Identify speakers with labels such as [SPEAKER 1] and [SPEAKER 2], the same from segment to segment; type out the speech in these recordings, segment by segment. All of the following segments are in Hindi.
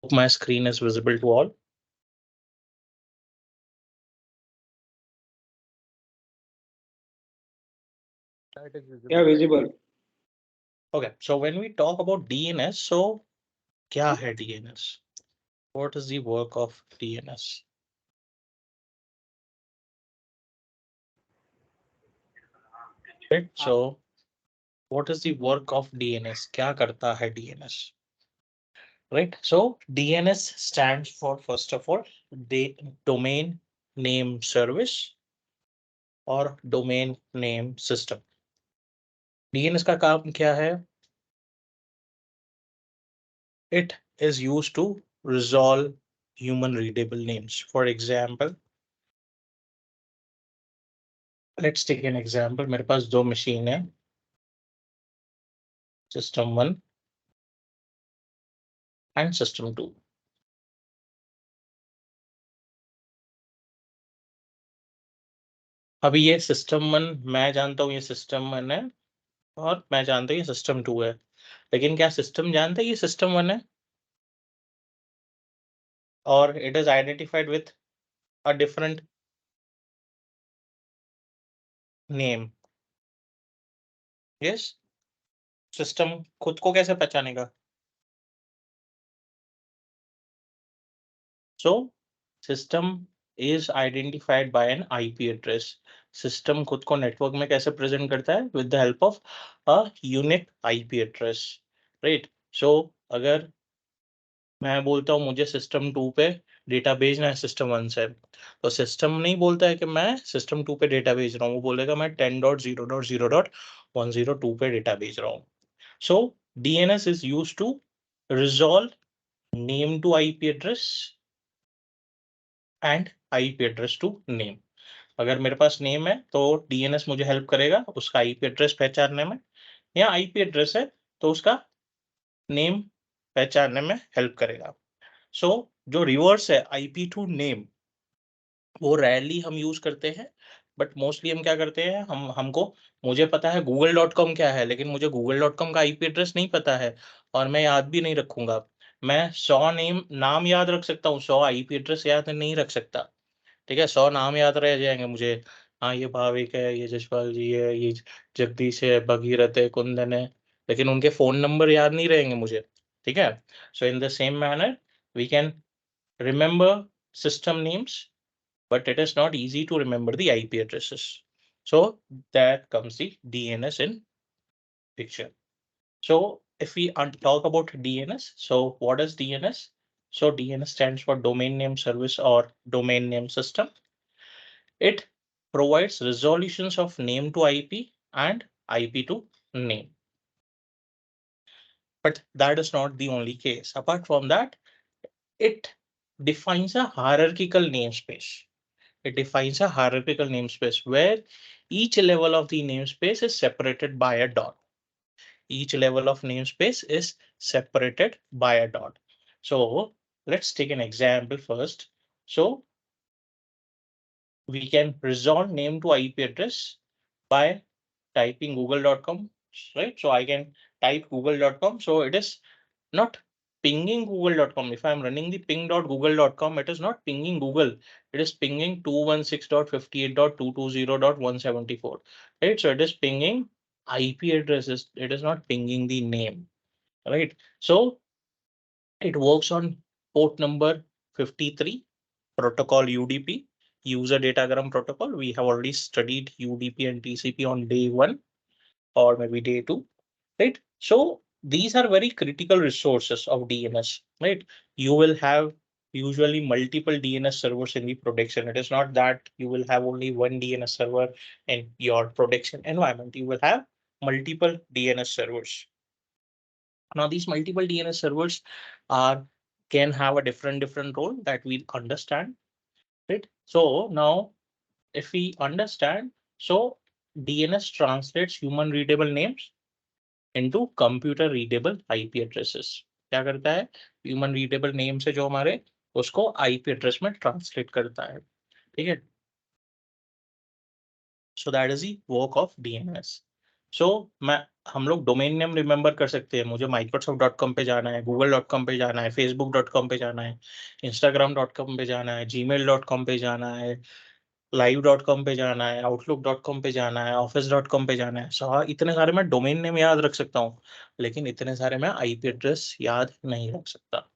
[SPEAKER 1] My screen is visible to all.
[SPEAKER 2] That is
[SPEAKER 3] Yeah,
[SPEAKER 2] visible.
[SPEAKER 3] visible.
[SPEAKER 1] Okay, so when we talk about DNS, so क्या है DNS? What is the work of DNS? Right. So what is the work of DNS? क्या करता है DNS? Right. So DNS stands for, first of all, the domain name service or domain name system. DNS का काम क्या है? It is used to resolve human readable names. For example, let's take an example. मेरे पास दो मशीन है, system 1 and system 2. अभी ये system 1 मैं जानता हूँ ये system 1 है और मैं जानता हूँ ये system 2 है, लेकिन क्या system जानता है ये system 1 है? और it is identified with a different name. Yes, system खुद को कैसे पहचानेगा? So system is identified by an IP address. System खुद को network में कैसे present करता है? With the help of a unique IP address, right? So अगर मैं बोलता हूँ मुझे system 2 पे डेटा भेजना है system 1 से, तो system नहीं बोलता है कि मैं system 2 पे डेटा भेज रहा हूँ, वो बोलेगा मैं 10.0.0.102 पे डेटा भेज रहा हूँ. So DNS is used to resolve name to IP address and IP address to name. अगर मेरे पास नेम है तो DNS मुझे हेल्प करेगा उसका IP एड्रेस पहचानने में, या IP एड्रेस है तो उसका नेम पहचानने में हेल्प करेगा. सो जो रिवर्स है IP टू नेम, वो रेयरली हम यूज करते हैं, बट मोस्टली हम क्या करते हैं, हमको मुझे पता है google.com क्या है, लेकिन मुझे google.com का IP एड्रेस नहीं पता है और मैं याद भी नहीं रखूंगा. मैं 100 नाम याद रख सकता हूँ, 100 IP एड्रेस याद नहीं रख सकता. ठीक है, 100 नाम याद रह जाएंगे मुझे. हाँ, ये भाविक है, ये जसपाल जी है, ये जगदीश है, भगीरथ है, कुंदन है, लेकिन उनके फोन नंबर याद नहीं रहेंगे मुझे. ठीक है. So in the same manner we can remember system names, but it is not easy to remember the IP addresses. So that comes the DNS in picture. So if we talk about DNS, so what is DNS? So DNS stands for domain name service or domain name system. It provides resolutions of name to IP and IP to name. But that is not the only case. Apart from that, it defines a hierarchical namespace. It defines a hierarchical namespace where each level of the namespace is separated by a dot. Each level of namespace is separated by a dot. So let's take an example first. So we can resolve name to IP address by typing google.com, right? So I can type google.com. So it is not pinging google.com. If I'm running the ping.google.com, it is not pinging Google. It is pinging 216.58.220.174, right? So it is pinging IP addresses. It is not pinging the name, right? So it works on port number 53, protocol UDP, user datagram protocol. We have already studied UDP and TCP on day 1 or maybe day 2, right? So these are very critical resources of DNS, right? You will have usually multiple DNS servers in the production. It is not that you will have only one DNS server in your production environment. You will have multiple DNS servers. Now these multiple DNS servers are can have a different role that we understand, right? So now if we understand, so DNS translates human readable names into computer readable IP addresses. क्या करता है, ह्यूमन रीडेबल नेम से जो हमारे उसको IP एड्रेस में ट्रांसलेट करता है. ठीक है. So that is the work of DNS. हम लोग डोमेन नेम रिमेंबर कर सकते हैं। मुझे microsoft.com पे जाना है, google.com पे जाना है, facebook.com पे जाना है, instagram.com पे जाना है, gmail.com पे जाना है, live.com पे जाना है, outlook.com पे जाना है, office.com पे जाना है। इतने सारे मैं डोमेन नेम याद रख सकता हूँ, लेकिन इतने सारे मैं आईपी एड्रेस याद नहीं रख सकता।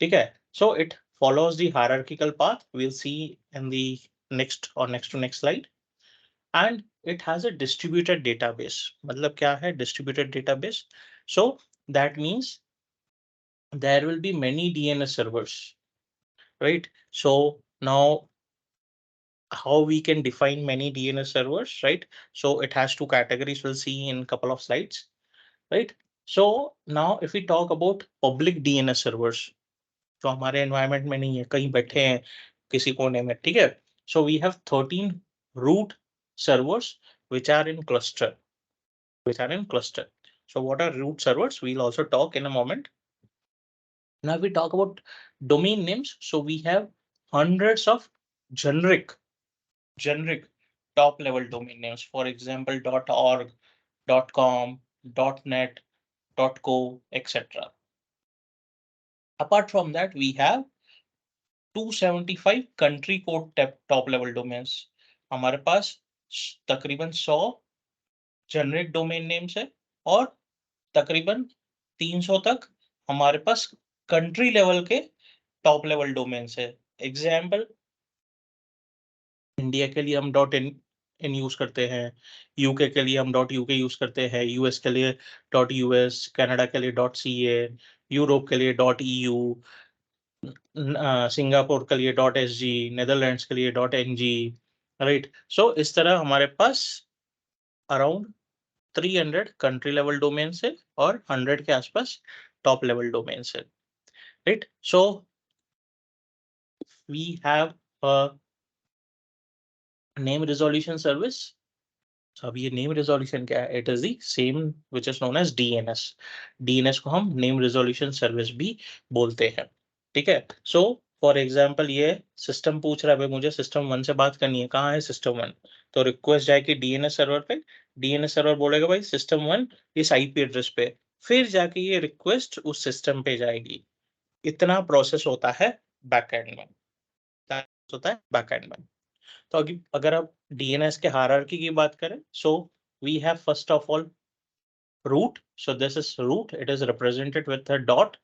[SPEAKER 1] ठीक है, so it follows the hierarchical path. We'll see in the next or next to next slide. And it has a distributed database. मतलब क्या है distributed database? So that means there will be many DNS servers, right? So now how we can define many DNS servers, right? So it has two categories. We'll see in a couple of slides, right? So now if we talk about public DNS servers, जो हमारे environment में नहीं है, कहीं बैठे हैं किसी कोने में, ठीक है? So we have 13 root servers which are in cluster. So what are root servers? We'll also talk in a moment. Now, if we talk about domain names, so we have hundreds of generic top level domain names. For example, .org, .com, .net, .co, etc. Apart from that, we have 275 country code top level domains. हमारे पास तकरीबन 100 जेनरिक डोमेन नेम्स है और तकरीबन 300 तक हमारे पास कंट्री लेवल के टॉप लेवल डोमेन्स है। एग्जाम्पल, इंडिया के लिए हम .in यूज करते हैं, यूके के लिए हम .uk यूज करते हैं, यूएस के लिए .us, कनाडा के लिए .ca, यूरोप के लिए .eu, सिंगापुर के लिए .sg, नेदरलैंड्स के लिए .ng, राइट। सो इस तरह हमारे पास अराउंड 300 कंट्री लेवल डोमेन्स है और 100 के आसपास टॉप लेवल डोमेन्स है, right. So we have a name resolution service. अब ये नेम रिजोल्यूशन क्या है? It is the same which is known as DNS. DNS को हम नेम रिजोल्यूशन सर्विस भी बोलते हैं, ठीक है। सो फॉर एग्जांपल ये सिस्टम पूछ रहा है भाई मुझे सिस्टम 1 से बात करनी है, कहाँ है सिस्टम 1? तो रिक्वेस्ट जाएगी डीएनएस सर्वर पे, डीएनएस सर्वर बोलेगा भाई सिस्टम 1 इस आईपी एड्रेस पे, फिर जाके ये रिक्वेस्ट उस सिस्टम पे जाएगी। इतना प्रोसेस होता है बैकएंड में, होता है बैकएंड में। तो अगर आप डीएनएस के हायरार्की की बात करें, so we have first of all root. So this is root, it is represented with a dot,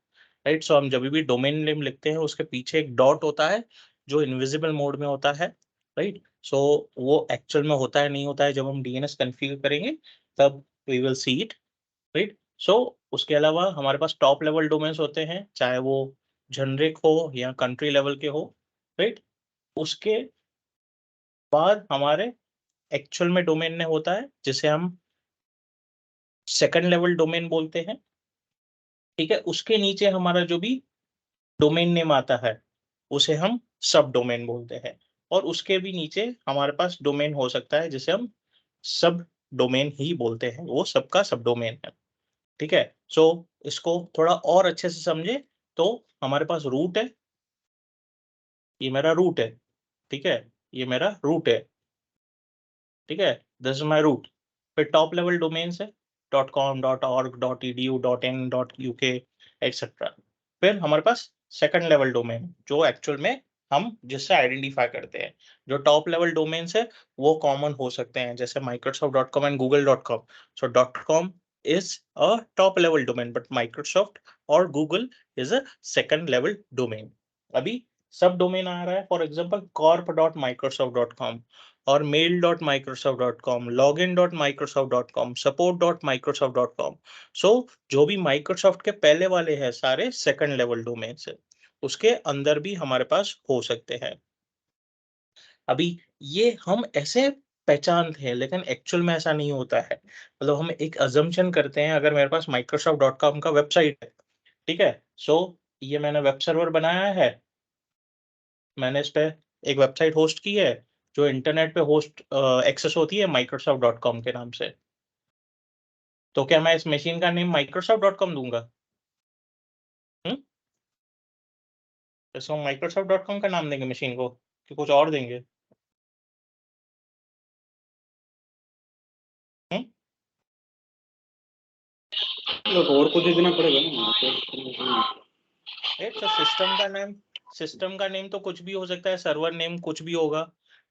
[SPEAKER 1] right. So हम जब भी डोमेन नेम लिखते हैं उसके पीछे एक डॉट होता है जो इनविजिबल मोड में होता है, राइट। सो वो एक्चुअल में होता है नहीं होता है, जब हम डीएनएस कॉन्फ़िगर करेंगे तब we will see it, right. So उसके अलावा हमारे पास टॉप लेवल डोमेन्स होते हैं, चाहे वो जेनरिक हो या कंट्री लेवल के हो, राइट। उसके बाद हमारे एक्चुअल में डोमेन नेम होता है जिसे हम सेकंड लेवल डोमेन बोलते हैं, ठीक है। उसके नीचे हमारा जो भी डोमेन नेम आता है उसे हम सब डोमेन बोलते हैं, और उसके भी नीचे हमारे पास डोमेन हो सकता है जिसे हम सब डोमेन ही बोलते हैं, वो सबका सब डोमेन है, ठीक है। सो इसको थोड़ा और अच्छे से समझे तो हमारे पास रूट है, ये मेरा रूट है, ठीक है, ये मेरा रूट है, ठीक है, दिस इज माय रूट। फिर टॉप लेवल डोमेन्स है .com, .org, .edu, .in, .uk etcetera. फिर हमारे पास सेकंड लेवल डोमेन जो एक्चुअल में हम जिससे आइडेंटिफाई करते हैं। जो टॉप लेवल डोमेन्स है वो कॉमन हो सकते हैं, जैसे microsoft.com and google.com। So .com is a top level domain but Microsoft और Google is a second level domain। अभी सब डोमेन आ रहा है, फॉर एग्जांपल corp.microsoft.com और mail.microsoft.com, login.microsoft.com, support.microsoft.com। सो जो भी माइक्रोसॉफ्ट के पहले वाले हैं सारे सेकंड लेवल डोमेन है, उसके अंदर भी हमारे पास हो सकते हैं। अभी ये हम ऐसे पहचानते हैं लेकिन एक्चुअल में ऐसा नहीं होता है। मतलब हम एक अजम्पशन करते हैं, अगर मेरे पास microsoft.com का वेबसाइट है, ठीक है, सो ये मैंने वेब सर्वर बनाया है, मैंने इस पे एक वेबसाइट होस्ट की है जो इंटरनेट पे होस्ट एक्सेस होती है microsoft.com के नाम से। तो क्या मैं इस मशीन का नेम microsoft.com दूंगा? हम्म, इसको microsoft.com का नाम देंगे मशीन को कि कुछ और देंगे? हम्म,
[SPEAKER 2] और कुछ देना पड़ेगा ना।
[SPEAKER 1] तो सिस्टम का नेम तो कुछ भी हो सकता है, सर्वर नेम कुछ भी होगा।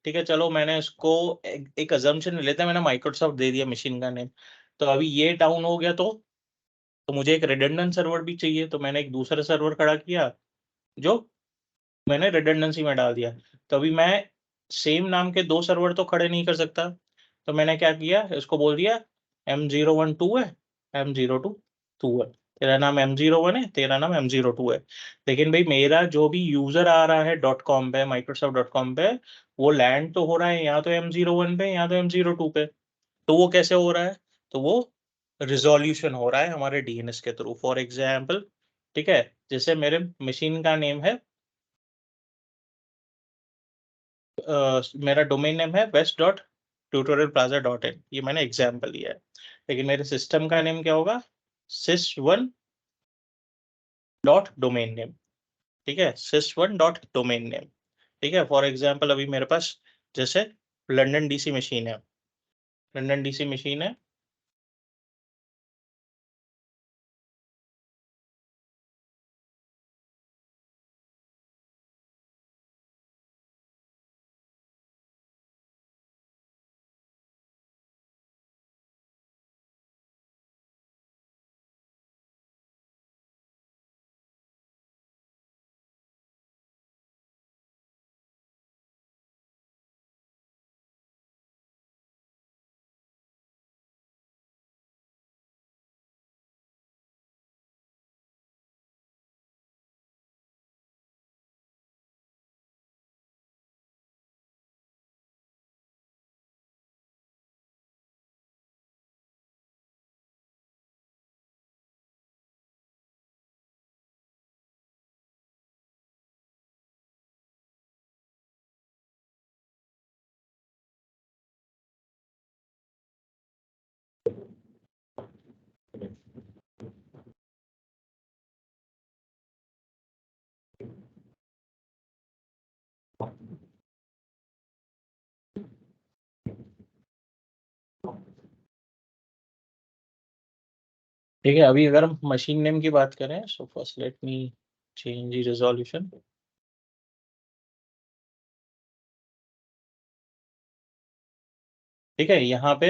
[SPEAKER 1] ठीक है, चलो मैंने इसको एक अजम्पशन लेते हैं, मैंने माइक्रोसॉफ्ट दे दिया मशीन का नेम। तो अभी ये डाउन हो गया, तो मुझे एक रिडंडेंट सर्वर भी चाहिए, तो मैंने एक दूसरा सर्वर खड़ा किया जो मैंने रिडंडेंसी में डाल दिया। तो अभी मैं सेम नाम के दो सर्वर तो खड़े नहीं कर सकता, तो मैंने क्या किया, इसको बोल दिया M012 है, M02 है। तेरा नाम M01 है, तेरा नाम M02 है। लेकिन भाई मेरा जो भी यूजर आ रहा है .com पे, microsoft.com पे, वो लैंड तो हो रहा है या तो M01 पे या तो M02 पे। तो वो कैसे हो रहा है, तो वो रिजोल्यूशन हो रहा है हमारे डीएनएस के थ्रू। फॉर एग्जाम्पल, ठीक है, जैसे मेरे मशीन का नेम है, मेरा डोमेन नेम है west.tutorialplaza.in, ये मैंने एग्जाम्पल लिया है। लेकिन मेरे सिस्टम का नेम क्या होगा, sys1.domain name। ठीक है, sys1.domain name। ठीक है, फॉर एग्जाम्पल अभी मेरे पास जैसे लंदन डीसी मशीन है, लंदन डीसी मशीन है, ठीक है। अभी अगर हम मशीन नेम की बात करें, so first let me change the resolution. ठीक है, यहाँ पे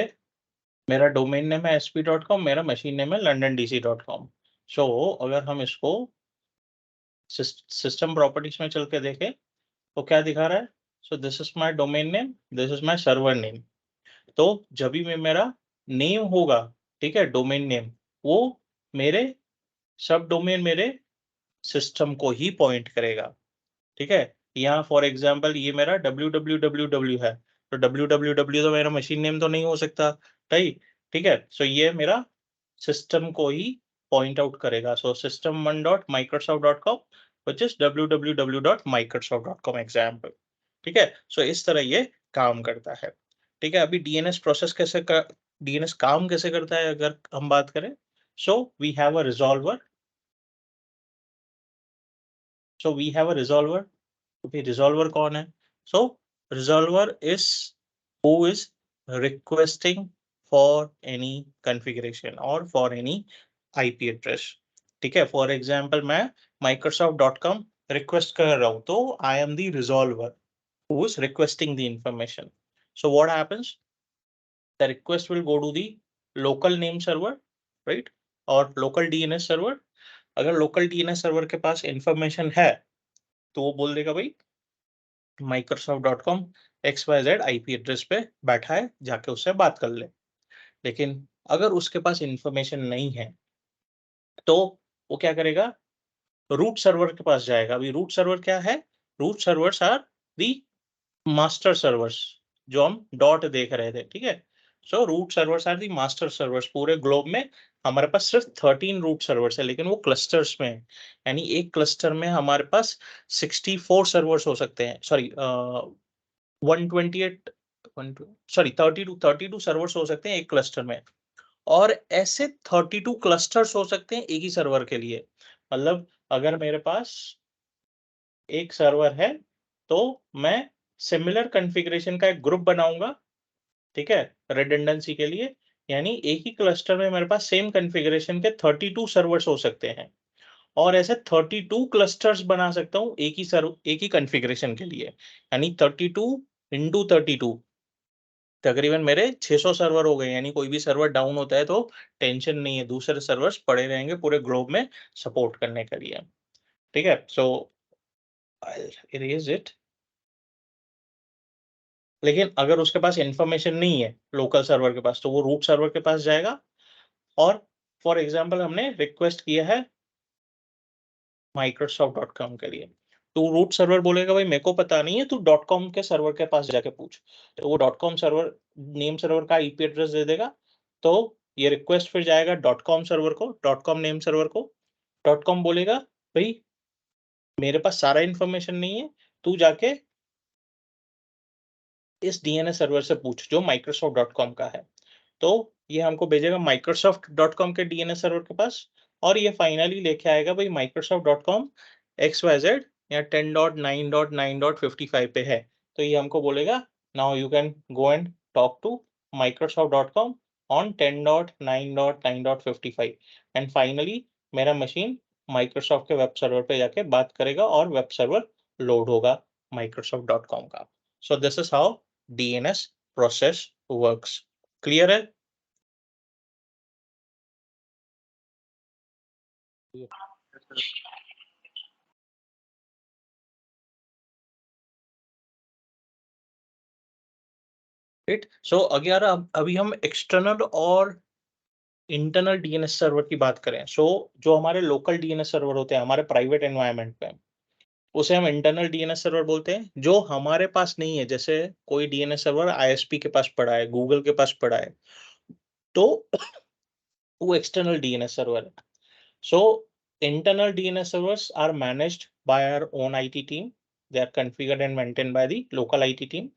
[SPEAKER 1] मेरा डोमेन नेम है sp.com, मेरा मशीन नेम है londondc.com। सो अगर हम इसको सिस्टम प्रॉपर्टीज में चल के देखें तो क्या दिखा रहा है, सो this is my domain name, this is my server name. तो जब भी मेरा नेम होगा, ठीक है, डोमेन नेम, वो मेरे सब डोमेन मेरे सिस्टम को ही पॉइंट करेगा। ठीक है, यहाँ फॉर एग्जाम्पल ये मेरा www है, तो www तो मेरा मशीन नेम तो नहीं हो सकता, राइट। ठीक है, सो ये मेरा सिस्टम को ही पॉइंट आउट करेगा। सो system1.microsoft.com which is www.microsoft.com example. ठीक है, सो इस तरह ये काम करता है। ठीक है, अभी डीएनएस प्रोसेस डीएनएस काम कैसे करता है अगर हम बात करें, so we have a resolver, तो फिर रिजॉल्वर कौन है, so resolver is who is requesting for any configuration और फॉर एनी आईपी एड्रेस। ठीक है, फॉर एग्जांपल मैं microsoft.com रिक्वेस्ट कर रहा हूं, तो I am the resolver who is requesting the information. So what happens, the request will go to the local name server, right, और लोकल डीएनएस सर्वर। अगर लोकल डीएनएस सर्वर के पास इंफॉर्मेशन है तो वो बोल देगा भाई microsoft.com XYZ आईपी एड्रेस पे बैठा है, जाके उससे बात कर ले। लेकिन अगर उसके पास इंफॉर्मेशन नहीं है तो वो क्या करेगा, रूट सर्वर के पास जाएगा। अभी रूट सर्वर क्या है, root servers are the master servers, जो हम डॉट देख रहे थे। ठीक है, so root servers are the master servers. पूरे ग्लोब में हमारे पास सिर्फ 13 रूट सर्वर्स है, लेकिन वो क्लस्टर्स में है। यानी एक क्लस्टर में हमारे पास 64 सर्वर्स हो सकते हैं, सॉरी 128 सॉरी 32 सर्वर्स हो सकते हैं एक क्लस्टर में। और ऐसे 32 क्लस्टर्स हो सकते हैं एक ही सर्वर के लिए। मतलब अगर मेरे पास एक सर्वर है तो मैं सिमिलर कॉन्फ़िगरेशन का एक ग्रुप बनाऊंगा, ठीक है, रिडंडेंसी के लिए। यानी एक ही क्लस्टर में मेरे पास सेम कॉन्फ़िगरेशन के 32 सर्वर्स हो सकते हैं और ऐसे 32 क्लस्टर्स बना सकता हूँ एक ही कॉन्फ़िगरेशन के लिए, यानी 32 इंटू 32 तकरीबन मेरे 600 सर्वर हो गए, यानी कोई भी सर्वर डाउन होता है तो टेंशन नहीं है, दूसरे सर्वर्स पड़े रहेंगे पूरे ग्लोब में सपोर्ट करने के लिए। ठीक है? सो आई विल इरेज़ इट। लेकिन अगर उसके पास इन्फॉर्मेशन नहीं है लोकल सर्वर के पास, तो वो रूट सर्वर के पास जाएगा और फॉर एग्ज़ाम्पल हमने रिक्वेस्ट किया है माइक्रोसॉफ्ट.com के लिए। तो रूट सर्वर बोलेगा भाई मेरे को पता नहीं है, तू डॉट कॉम के सर्वर के पास जाके पूछ। तो वो dot com server name server का आईपी एड्रेस दे देगा। तो ये रिक्वेस्ट फिर जाएगा डॉट कॉम सर्वर को, डॉट कॉम नेम सर्वर को। डॉट कॉम बोलेगा भाई मेरे पास सारा इन्फॉर्मेशन नहीं है, तू जाके इस डीएनएस सर्वर से पूछ जो माइक्रोसॉफ्ट.com का है। तो ये हमको भेजेगा माइक्रोसॉफ्ट.com के डीएनएस सर्वर के पास और ये फाइनली लेके आएगा भाई माइक्रोसॉफ्ट.com XYZ या 10.9.9.55 पे है। तो ये हमको बोलेगा now you can go and talk to Microsoft dot com on 10.9.9.55 and finally मेरा मशीन माइक्रोसॉफ्ट के वेब सर्वर पे जाके बात करेगा और वेब सर्वर लोड होगा माइक्रोसॉफ्ट.com का। So this is how DNS process works. Clear है? Right? So अगर अभी हम एक्सटर्नल और इंटरनल डीएनएस सर्वर की बात करें, जो हमारे लोकल डीएनएस सर्वर होते हैं हमारे प्राइवेट एनवायरनमेंट पे, उसे हम इंटरनल डीएनएस सर्वर बोलते हैं। जो हमारे पास नहीं है, जैसे कोई डीएनएस सर्वर आईएसपी के पास पड़ा है, गूगल के पास पड़ा है, तो वो एक्सटर्नल डीएनएस सर्वर है। So internal DNS servers are managed by our own IT team. They are configured and maintained by the local IT team.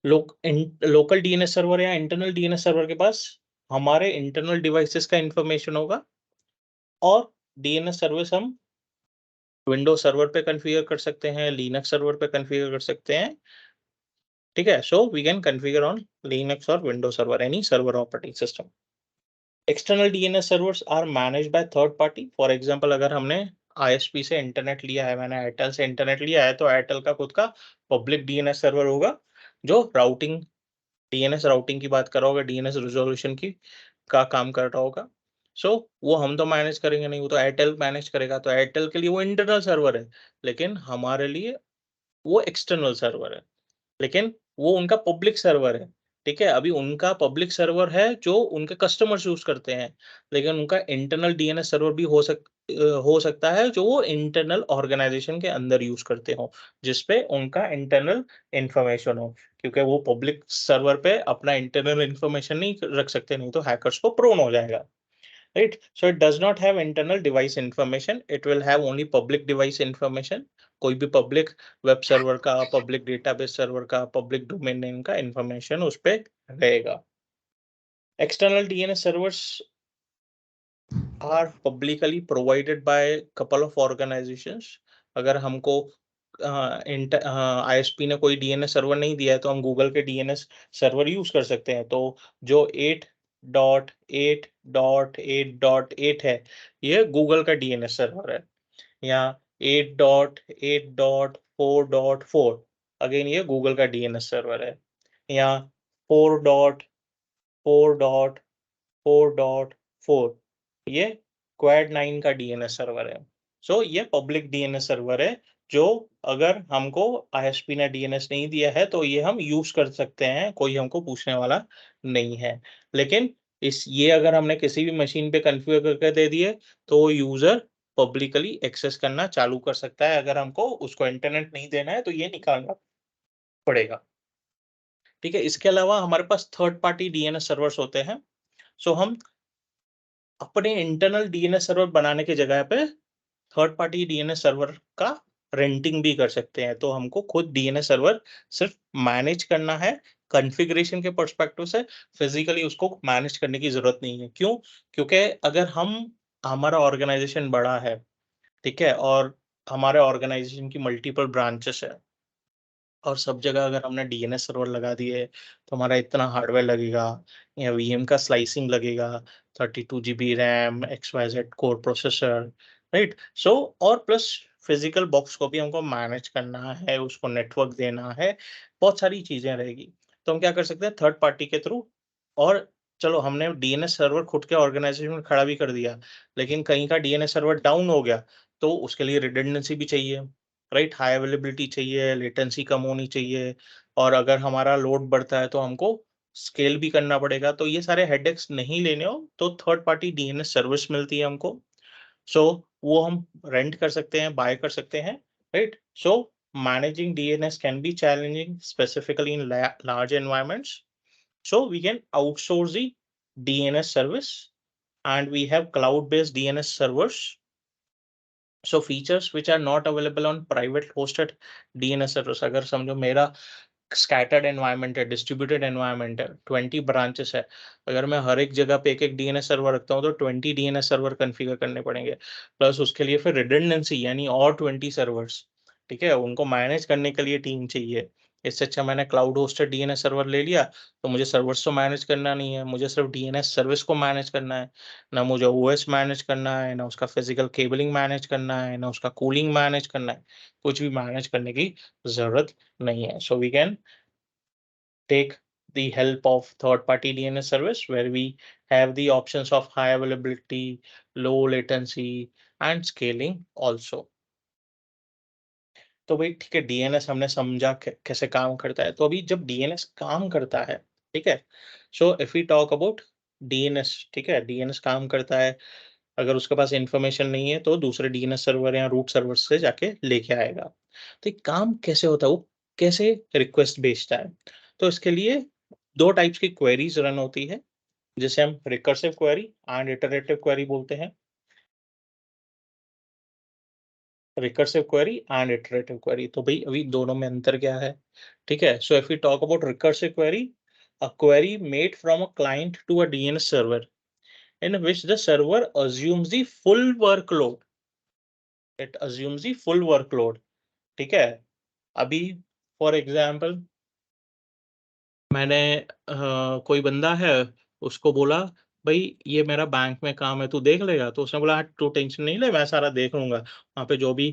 [SPEAKER 1] Local DNS server या इंटरनल डीएनएस सर्वर के पास हमारे इंटरनल डिवाइसेस का इंफॉर्मेशन होगा और डीएनएस सर्विस हम विंडोज सर्वर पे कॉन्फ़िगर कर सकते हैं, लिनक्स सर्वर पे कॉन्फ़िगर कर सकते हैं। ठीक है? So we can configure on Linux और Windows server, any server operating system. External DNS servers are managed by third party. For example अगर हमने आईएसपी से इंटरनेट लिया है, मैंने एयरटेल से इंटरनेट लिया है, तो एयरटेल का खुद का पब्लिक डीएनएस सर्वर होगा जो राउटिंग डीएनएस राउटिंग की बात कर रहा होगा, डीएनएस रिज़ॉल्यूशन की का काम कर रहा होगा। सो वो हम तो मैनेज करेंगे नहीं, वो तो एयरटेल मैनेज करेगा। तो एयरटेल के लिए वो इंटरनल सर्वर है, लेकिन हमारे लिए वो एक्सटर्नल सर्वर है। लेकिन वो उनका पब्लिक सर्वर है, ठीक है? अभी उनका पब्लिक सर्वर है जो उनके कस्टमर्स यूज़ करते हैं, लेकिन उनका इंटरनल डीएनएस सर्वर भी हो सकता है जो वो इंटरनल ऑर्गेनाइज़ेशन के अंदर यूज़ करते हों, जिसपे उनका इंटरनल इन्फॉर्मेशन हो, क्योंकि वो पब्लिक सर्वर पे अपना इंटरनल इन्फॉर्मेशन नहीं रख सकते, नहीं तो हैकर्स को प्रोन हो जाएगा। Right? So it does not have internal device information. It will have only public device information. कोई भी पब्लिक वेब सर्वर का, पब्लिक डेटाबेस सर्वर का, पब्लिक डोमेन नेम का इंफॉर्मेशन उस पे रहेगा। External DNS servers are publicly provided by couple of organizations. अगर हमको आईएसपी ने कोई डीएनएस सर्वर नहीं दिया है तो हम गूगल के डीएनएस सर्वर यूज कर सकते हैं। तो जो 8.8.8.8 है, ये गूगल का डीएनएस सर्वर है। या 8.8.4.4 अगेन ये गूगल का डीएनएस सर्वर है। या 4.4.4.4 ये क्वाड 9 का डीएनएस सर्वर है। सो ये पब्लिक डीएनएस सर्वर है जो अगर हमको आईएसपी ने डीएनएस नहीं दिया है तो ये हम यूज़ कर सकते हैं, कोई हमको पूछने वाला नहीं है। लेकिन ये अगर हमने किसी भी मशीन पे कॉन्फ़िगर करके दे दिए तो वो यूज़र पब्लिकली एक्सेस करना चालू कर सकता है। अगर हमको उसको इंटरनेट नहीं देना है तो ये निकालना पड़ेगा। ठीक है? इसके अलावा हमारे पास थर्ड पार्टी डीएनएस सर्वर्स होते हैं। सो हम अपने इंटरनल डीएनएस सर्वर बनाने की जगह पे थर्ड पार्टी डीएनएस सर्वर का रेंटिंग भी कर सकते हैं। तो हमको खुद डीएनएस सर्वर सिर्फ मैनेज करना है, कॉन्फ़िगरेशन के पर्सपेक्टिव से फिज़िकली उसको मैनेज करने की ज़रूरत नहीं है। क्यों? क्योंकि अगर हमारा ऑर्गेनाइज़ेशन बड़ा है, ठीक है? और हमारे ऑर्गेनाइज़ेशन की मल्टीपल ब्रांचेस है। और सब जगह अगर हमने डीएनएस सर्वर लगा दिए तो हमारा इतना हार्डवेयर लगेगा या वीएम का स्लाइसिंग लगेगा, 32 GB RAM, XYZ core processor, right? So और प्लस फिजिकल बॉक्स को भी हमको मैनेज करना है, उसको नेटवर्क देना है, बहुत सारी चीजें रहेगी। तो हम क्या कर सकते हैं थर्ड पार्टी के थ्रू। और चलो हमने डीएनएस सर्वर खुद के ऑर्गेनाइजेशन में खड़ा भी कर दिया, लेकिन कहीं का डीएनएस सर्वर डाउन हो गया तो उसके लिए रिडंडेंसी भी चाहिए, राइट? हाई अवेलेबिलिटी चाहिए, लेटेंसी कम होनी चाहिए, और अगर हमारा लोड बढ़ता है तो हमको स्केल भी करना पड़ेगा। तो ये सारे हेडेक्स नहीं लेने हो तो थर्ड पार्टी डीएनएस सर्विस मिलती है हमको। सो वो हम रेंट कर सकते हैं, बाय कर सकते हैं, right? So managing DNS can be challenging specifically in large environments. So we can outsource the DNS service, and we have cloud-based DNS servers. So features which are not available on private hosted DNS servers. अगर समझो मेरा स्कैटर्ड एनवायरनमेंट है, डिस्ट्रीब्यूटेड एनवायरनमेंट है, 20 ब्रांचेस है, अगर मैं हर एक जगह पे एक-एक डीएनएस सर्वर रखता हूँ तो 20 डीएनएस सर्वर कॉन्फ़िगर करने पड़ेंगे। प्लस उसके लिए फिर रिडंडेंसी यानी और 20 सर्वर्स, ठीक है? उनको मैनेज करने के लिए टीम चाहिए। इससे अच्छा मैंने क्लाउड होस्टेड डीएनएस सर्वर ले लिया, तो मुझे सर्वर्स तो मैनेज करना नहीं है, मुझे सिर्फ डीएनएस सर्विस को मैनेज करना है। ना मुझे ओएस मैनेज करना है, ना उसका फिजिकल केबलिंग मैनेज करना है, ना उसका कूलिंग मैनेज करना है। कुछ भी मैनेज करने की ज़रूरत नहीं है। So we can take the help of third-party DNS service where we have the options of high availability, low latency, and scaling also. तो भाई ठीक है, डीएनएस हमने समझा कैसे काम करता है। तो अभी जब डीएनएस काम करता है, ठीक है? So if we talk about DNS, ठीक है? डीएनएस काम करता है, अगर उसके पास इन्फॉर्मेशन नहीं है तो दूसरे डीएनएस सर्वर या रूट सर्वर से जाके लेके आएगा। तो ये काम कैसे होता है? वो कैसे रिक्वेस्ट भेजता है? तो इसके लिए 2 टाइप्स की क्वेरीज़ रन होती है, जिसे हम recursive query and iterative query बोलते हैं। Recursive query and iterative query. तो भई अभी दोनों में अंतर क्या है? ठीक है? So if we talk about recursive query, a query made from a client to a DNS server in which the server assumes the full workload. It assumes the full workload. ठीक है? अभी फॉर एग्जाम्पल मैंने कोई बंदा है, उसको बोला, "भई ये मेरा बैंक में काम है, तू देख लेगा?" तो उसने बोला, "हाँ, तू टेंशन नहीं ले, मैं सारा देख लूँगा। वहाँ पे जो भी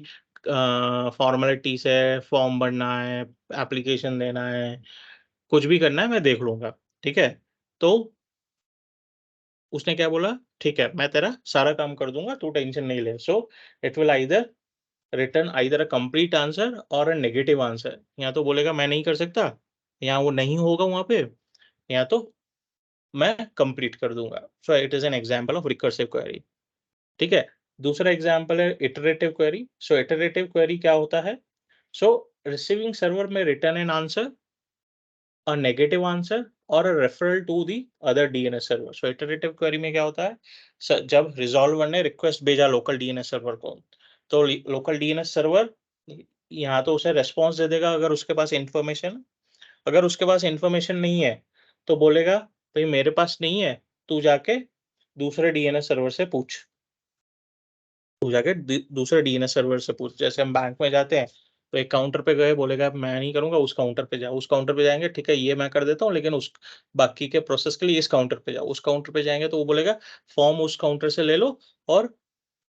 [SPEAKER 1] फॉर्मेलिटीज़ है, फॉर्म भरना है, एप्लीकेशन देना है, कुछ भी करना है, मैं देख लूँगा।" ठीक है? तो उसने क्या बोला, "ठीक है, मैं तेरा सारा काम कर दूँगा, तू टेंशन नहीं ले।" So it will return either a complete answer और अ नेगेटिव आंसर। या तो बोलेगा मैं नहीं कर सकता, या वो नहीं होगा वहाँ पे, या तो मैं कंप्लीट कर दूँगा। So it is an example of recursive query, ठीक है? दूसरा एग्जांपल है iterative query. So iterative query क्या होता है? सो रिसीविंग सर्वर में return an answer, a negative answer और a referral to the other DNS server. So iterative query में क्या होता है? जब रिज़ॉल्वर ने रिक्वेस्ट भेजा लोकल डीएनएस सर्वर को, तो लोकल डीएनएस सर्वर यहाँ तो उसे रिस्पॉन्स दे देगा अगर उसके पास इन्फॉर्मेशन, अगर उसके पास इन्फॉर्मेशन नहीं है, तो बोलेगा भई मेरे पास नहीं है, तू जाके दूसरे डीएनएस सर्वर से पूछ। तू जाके दूसरे डीएनएस सर्वर से पूछ। जैसे हम बैंक में जाते हैं, तो एक काउंटर पे गए, बोलेगा मैं नहीं करूँगा, उस काउंटर पे जाओ। उस काउंटर पे जाएँगे, ठीक है, ये मैं कर देता हूँ, लेकिन उस बाकी के प्रोसेस के लिए इस काउंटर पे जाओ। उस काउंटर पे जाएँगे तो वो बोलेगा फॉर्म उस काउंटर से ले लो और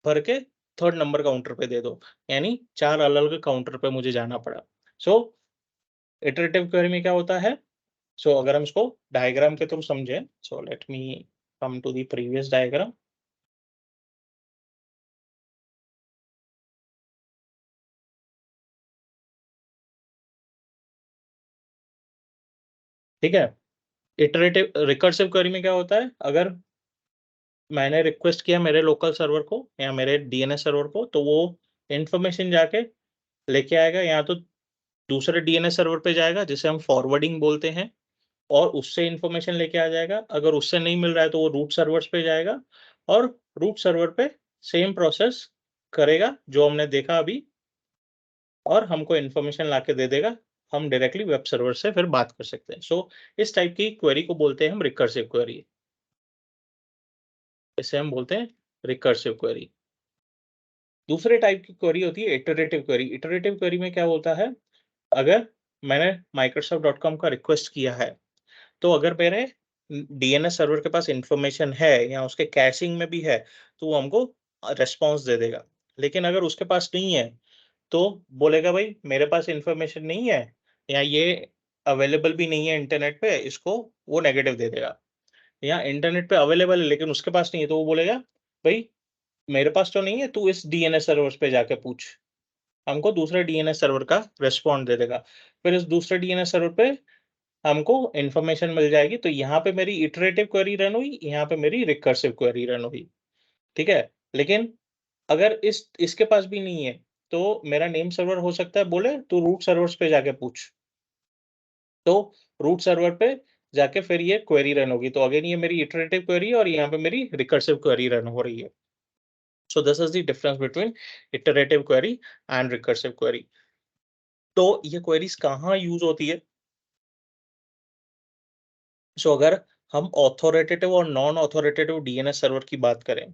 [SPEAKER 1] भर के 3rd नंबर काउंटर पे दे दो। यानी 4 अलग-अलग काउंटर पे मुझे जाना पड़ा। सो इटरेटिव क्वेरी में क्या होता है? सो अगर हम इसको डायग्राम के थ्रू समझें, so let me come to the previous diagram. ठीक है? इटरेटिव रिकर्सिव क्वेरी में क्या होता है? अगर मैंने रिक्वेस्ट किया मेरे लोकल सर्वर को या मेरे डीएनएस सर्वर को, तो वो इन्फॉर्मेशन जाके लेके आएगा, या तो दूसरे डीएनएस सर्वर पे जाएगा जिसे हम फॉरवर्डिंग बोलते हैं, और उससे इन्फॉर्मेशन लेके आ जाएगा। अगर उससे नहीं मिल रहा है तो वो रूट सर्वर्स पे जाएगा और रूट सर्वर पे सेम प्रोसेस करेगा जो हमने देखा अभी, और हमको इन्फॉर्मेशन लाके दे देगा। हम डायरेक्टली वेब सर्वर से फिर बात कर सकते हैं। सो इस टाइप की क्वेरी को बोलते हैं हम रिकर्सिव क्वेरी। इसे हम बोलते हैं रिकर्सिव क्वेरी। दूसरे टाइप की क्वेरी होती है इटरेटिव क्वेरी। इटरेटिव क्वेरी में क्या होता है? अगर मैंने Microsoft.com का रिक्वेस्ट किया है, तो अगर मेरे डीएनएस सर्वर के पास इंफॉर्मेशन है या उसके कैशिंग में भी है, तो वो हमको रिस्पॉन्स दे देगा। लेकिन अगर उसके पास नहीं है, तो बोलेगा भाई मेरे पास इंफॉर्मेशन नहीं है या ये अवेलेबल भी नहीं है इंटरनेट पे, इसको वो नेगेटिव दे देगा। या इंटरनेट पे अवेलेबल है लेकिन उसके पास नहीं है, तो वो बोलेगा भाई मेरे पास तो नहीं है, तू इस डीएनएस सर्वर पे जाके पूछ। हमको दूसरे डीएनएस सर्वर का रिस्पॉन्ड दे देगा। फिर इस दूसरे डीएनएस सर्वर पे हमको इन्फॉर्मेशन मिल जाएगी, तो यहाँ पे मेरी इटरेटिव क्वेरी रन हुई, यहाँ पे मेरी रिकर्सिव क्वेरी रन हुई, ठीक है? लेकिन अगर इसके पास भी नहीं है, तो मेरा नेम सर्वर हो सकता है बोले तू रूट सर्वर्स पे जाके पूछ। तो रूट सर्वर पे जाके फिर ये क्वेरी रन होगी, तो अगेन ये मेरी इटरेटिव क्वेरी है और यहाँ पे मेरी रिकर्सिव क्वेरी रन हो रही है। So this is the difference between iterative query and recursive query. तो ये क्वेरीज कहाँ यूज होती है? सो अगर हम ऑथोरिटेटिव और नॉन ऑथोरिटेटिव डीएनएस सर्वर की बात करें,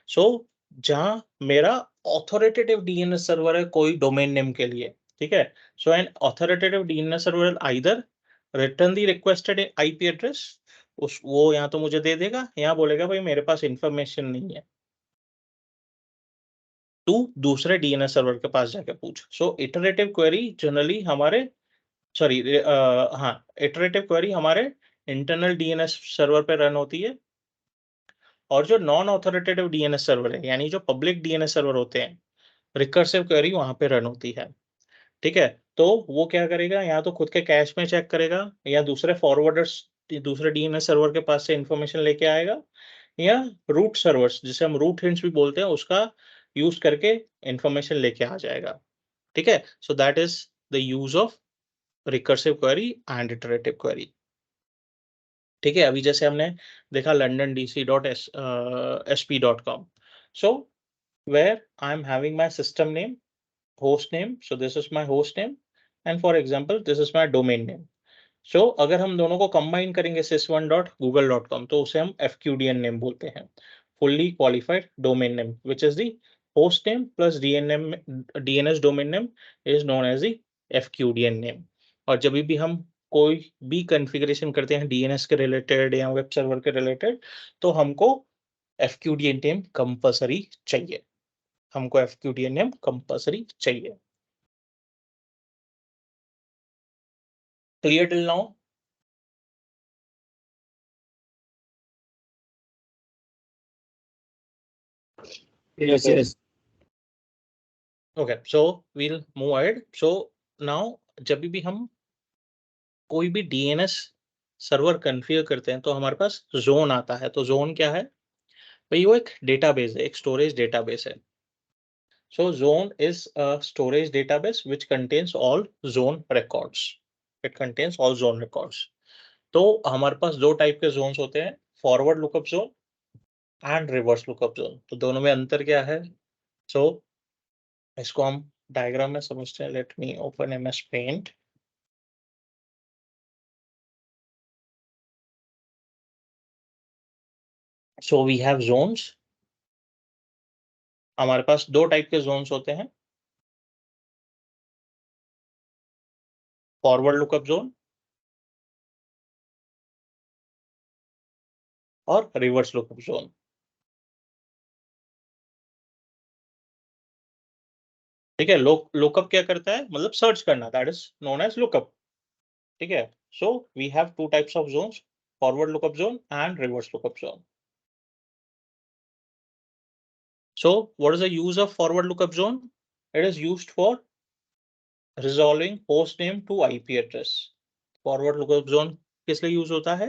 [SPEAKER 1] सो जहां मेरा ऑथोरिटेटिव डीएनएस सर्वर है कोई डोमेन नेम के लिए, ठीक है? So an authoritative DNS server either return the requested IP address, उस वो या तो मुझे दे देगा या बोलेगा भाई मेरे पास इंफॉर्मेशन नहीं है, तू दूसरे डीएनएस सर्वर के पास जाके पूछ। सो इटरेटिव क्वेरी जनरली हमारे सॉरी हाँ, इटरेटिव क्वेरी हमारे इंटरनल डीएनएस सर्वर पे रन होती है और जो नॉन ऑथोरिटेटिव डीएनएस सर्वर है, यानी जो पब्लिक डीएनएस सर्वर होते हैं, रिकर्सिव क्वेरी वहाँ पे रन होती है, ठीक है? तो वो क्या करेगा, या तो खुद के कैश में चेक करेगा या दूसरे फॉरवर्डर्स दूसरे डीएनएस सर्वर के पास से इंफॉर्मेशन लेके आएगा या रूट सर्वर्स जिसे हम रूट हिंट्स भी बोलते हैं उसका यूज करके इंफॉर्मेशन लेके आ जाएगा, ठीक है? सो that is the use of recursive query and iterative query, ठीक है? अभी जैसे हमने देखा londondc.sp.com, so where I am having my system name, host name, so this is my host name and for example this is my domain name. So अगर हम दोनों को कंबाइन करेंगे sys1.google.com तो उसे हम FQDN नेम बोलते हैं, fully qualified domain name, which is the host name plus DNS domain name is known as the FQDN name. और जब भी हम कोई भी कॉन्फ़िगरेशन करते हैं डीएनएस के रिलेटेड या वेब सर्वर के रिलेटेड, तो हमको FQDN नेम कंपल्सरी चाहिए, हमको FQDN नेम कंपल्सरी चाहिए। Clear till now?
[SPEAKER 2] Yes, yes.
[SPEAKER 1] Okay, so we'll move ahead. So now जब भी हम कोई भी डीएनएस सर्वर कॉन्फ़िगर करते हैं तो हमारे पास ज़ोन आता है। तो ज़ोन क्या है? भई वो एक डेटाबेस है, एक स्टोरेज डेटाबेस है। So zone is a storage database which contains all zone records. It contains all zone records. तो हमारे पास दो टाइप के zones होते हैं, forward lookup zone and reverse lookup zone. तो दोनों में अंतर क्या है? सो इसको हम डायग्राम में समझते हैं। Let me open MS Paint. So we have zones. हमारे पास दो टाइप के जोन्स होते हैं, फॉरवर्ड लुकअप जोन और रिवर्स लुकअप जोन। ठीक है, लुकअप क्या करता है? मतलब सर्च करना, that is known as lookup. ठीक है, so we have two types of zones, forward lookup zone and reverse lookup zone. So what is the use of forward lookup zone? It is used for resolving host name to IP address. Forward lookup zone किस लिए यूज होता है?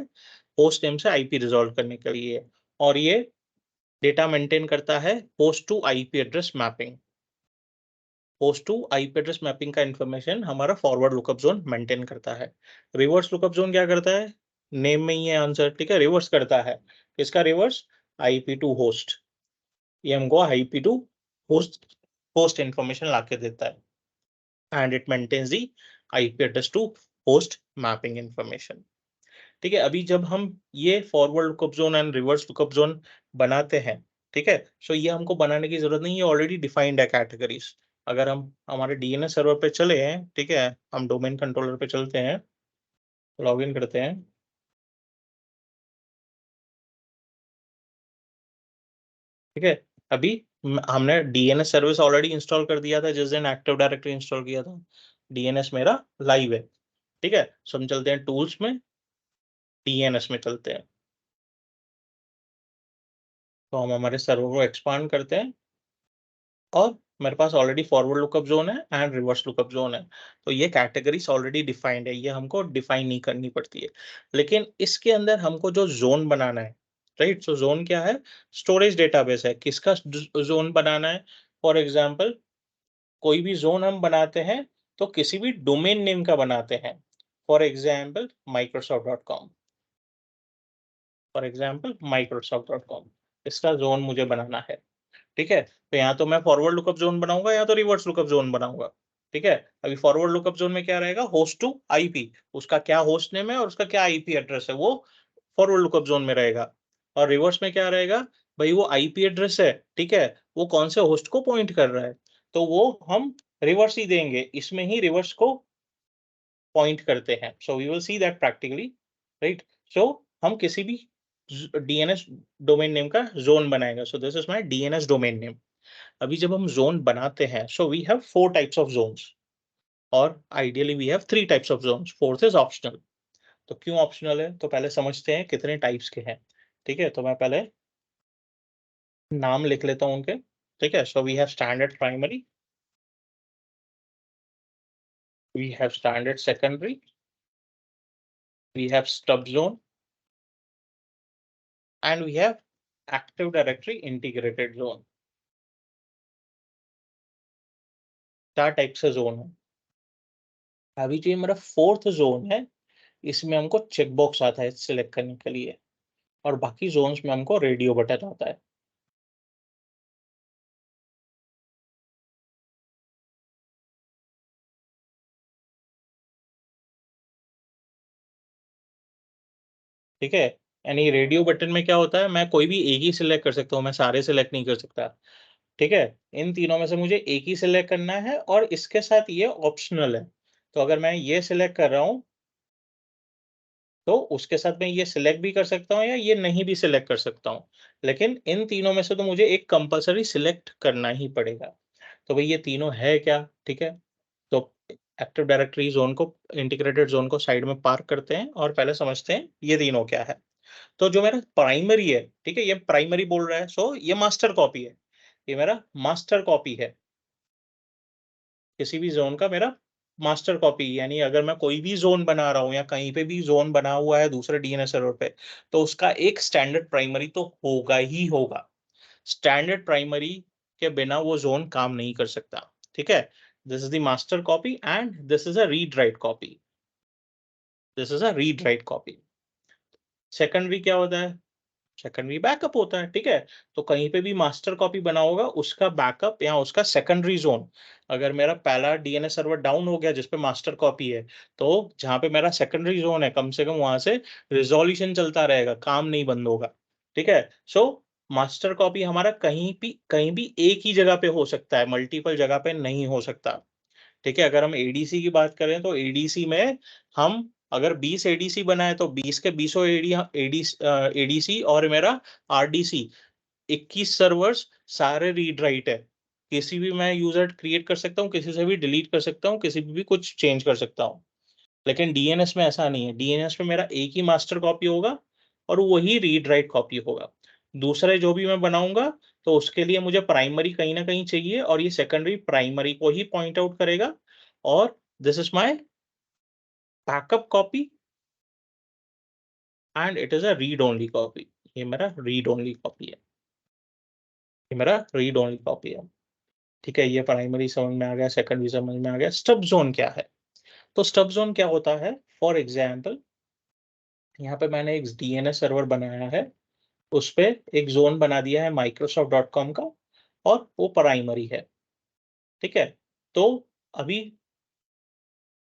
[SPEAKER 1] होस्ट नेम से आईपी रिजॉल्व करने के लिए, और ये डेटा मेंटेन करता है host to IP address mapping. Host to IP address mapping का इंफॉर्मेशन हमारा फॉरवर्ड लुकअप जोन मेंटेन करता है। रिवर्स लुकअप जोन क्या करता है? नेम में ही है आंसर, ठीक है? रिवर्स करता है। किसका रिवर्स? IP to host. ये हमको IP to host host information लाके देता है, and it maintains the IP address to host mapping information. ठीक है, अभी जब हम ये forward lookup zone and reverse lookup zone बनाते हैं, ठीक है, सो ये हमको बनाने की जरूरत नहीं है, ऑलरेडी डिफाइंड है कैटेगरीज। अगर हम हमारे डीएनएस सर्वर पे चले हैं, ठीक है, हम डोमेन कंट्रोलर पे चलते हैं, लॉगिन करते हैं, ठीक है। अभी हमने डीएनएस सर्विस ऑलरेडी इंस्टॉल कर दिया था जिस दिन एक्टिव डायरेक्टरी इंस्टॉल किया था। डीएनएस मेरा लाइव है, ठीक है। सो हम चलते हैं टूल्स में, डीएनएस में चलते हैं, तो हम हमारे सर्वर को एक्सपांड करते हैं और मेरे पास ऑलरेडी फॉरवर्ड लुकअप जोन है एंड रिवर्स लुकअप जोन है। तो ये कैटेगरीज ऑलरेडी डिफाइंड है, ये हमको डिफाइन नहीं करनी पड़ती है। लेकिन इसके अंदर हमको जो जोन बनाना है, राइट, सो जोन क्या है, स्टोरेज डेटाबेस है, किसका जोन बनाना है। फॉर एग्जाम्पल कोई भी जोन हम बनाते हैं तो किसी भी डोमेन नेम का बनाते हैं। For example microsoft.com, for example microsoft.com, इसका जोन मुझे बनाना है, ठीक है। तो यहाँ तो मैं फॉरवर्ड लुकअप जोन बनाऊंगा या तो रिवर्स लुकअप जोन बनाऊंगा, ठीक है। अभी फॉरवर्ड लुकअप जोन में क्या रहेगा, होस्ट टू आईपी, उसका क्या होस्ट नेम है और उसका क्या आईपी एड्रेस है, वो फॉरवर्ड लुकअप जोन में रहेगा। और रिवर्स में क्या रहेगा, भाई वो आईपी एड्रेस है, ठीक है, वो कौन से होस्ट को पॉइंट कर रहा है, तो वो हम रिवर्स ही देंगे, इसमें ही रिवर्स को पॉइंट करते हैं। So we will see that practically, right. So हम किसी भी डीएनएस डोमेन नेम का जोन बनाएगा। So this is my DNS domain name. अभी जब हम जोन बनाते हैं, so we have 4 types of zones और ideally we have 3 types of zones, fourth is optional. तो क्यों ऑप्शनल है, तो पहले समझते हैं कितने टाइप्स के हैं, ठीक है। तो मैं पहले नाम लिख लेता हूं उनके, ठीक है। So we have standard primary, we have standard secondary, we have stub zone and we have active directory integrated zone. 4 type से जोन है। अभी जो ये मेरा फोर्थ जोन है, इसमें हमको चेक बॉक्स आता है सिलेक्ट करने के लिए, और बाकी जोन्स में हमको रेडियो बटन आता है। ठीक है, यानी रेडियो बटन में क्या होता है, मैं कोई भी एक ही सिलेक्ट कर सकता हूँ, मैं सारे सिलेक्ट नहीं कर सकता, ठीक है। इन तीनों में से मुझे एक ही सिलेक्ट करना है और इसके साथ ये ऑप्शनल है। तो अगर मैं ये सिलेक्ट कर रहा हूँ तो उसके साथ मैं ये सिलेक्ट भी कर सकता हूँ या ये नहीं भी सिलेक्ट कर सकता हूँ, लेकिन इन तीनों में से तो मुझे एक कंपलसरी सिलेक्ट करना ही पड़ेगा। तो भाई ये तीनों है क्या, ठीक है। तो एक्टिव डायरेक्टरी जोन को, इंटीग्रेटेड जोन को साइड में पार्क करते हैं और पहले समझते हैं ये तीनों क्या है। तो जो मेरा प्राइमरी है, ठीक है, ये प्राइमरी बोल रहा है, सो ये मास्टर कॉपी है, ये मेरा मास्टर कॉपी है, किसी भी जोन का मेरा मास्टर कॉपी। यानी अगर मैं कोई भी जोन बना रहा हूँ या कहीं पे भी जोन बना हुआ है दूसरे डीएनएस सर्वर पे, तो उसका एक स्टैंडर्ड प्राइमरी तो होगा ही होगा। स्टैंडर्ड प्राइमरी के बिना वो जोन काम नहीं कर सकता, ठीक है। This is the master copy and this is a read write copy, this is a read write copy. Secondary क्या होता है, सेकेंडरी बैकअप होता है, ठीक है। तो कहीं पे भी मास्टर कॉपी बना होगा, उसका बैकअप या उसका सेकेंडरी जोन, अगर मेरा पहला डीएनएस सर्वर डाउन हो गया जिसपे मास्टर कॉपी है, तो जहां पे मेरा सेकेंडरी जोन है, कम से कम वहां से रिजोल्यूशन चलता रहेगा, काम नहीं बंद होगा, ठीक है। सो मास्टर कॉपी हमारा कहीं भी एक ही जगह पे हो सकता है, मल्टीपल जगह पे नहीं हो सकता, ठीक है। अगर हम एडीसी की बात करें तो एडीसी में हम अगर 20 एडीसी बनाए तो 20 के 20 एडीसी और मेरा आरडीसी 21 सर्वर्स सारे रीड राइट है। किसी भी मैं यूजर क्रिएट कर सकता हूँ, किसी से भी डिलीट कर सकता हूँ, किसी भी कुछ चेंज कर सकता हूँ। लेकिन डीएनएस में ऐसा नहीं है, डीएनएस में मेरा एक ही मास्टर कॉपी होगा और वही रीड राइट कॉपी होगा। दूसरे जो भी मैं बनाऊंगा तो उसके लिए मुझे प्राइमरी कहीं ना कहीं चाहिए और ये सेकेंडरी प्राइमरी को ही पॉइंट आउट करेगा। और this is my backup copy and it is a read only copy. ये मेरा रीड ओनली कॉपी है, ये मेरा रीड ओनली कॉपी है, ठीक है। ये प्राइमरी समझ में आ गया, सेकेंडरी समझ में आ गया। स्टब जोन क्या है, तो स्टब जोन क्या होता है, फॉर एग्जाम्पल यहाँ पे मैंने एक डीएनएस सर्वर बनाया है, उस पे एक जोन बना दिया है microsoft.com का और वो प्राइमरी है, ठीक है। तो अभी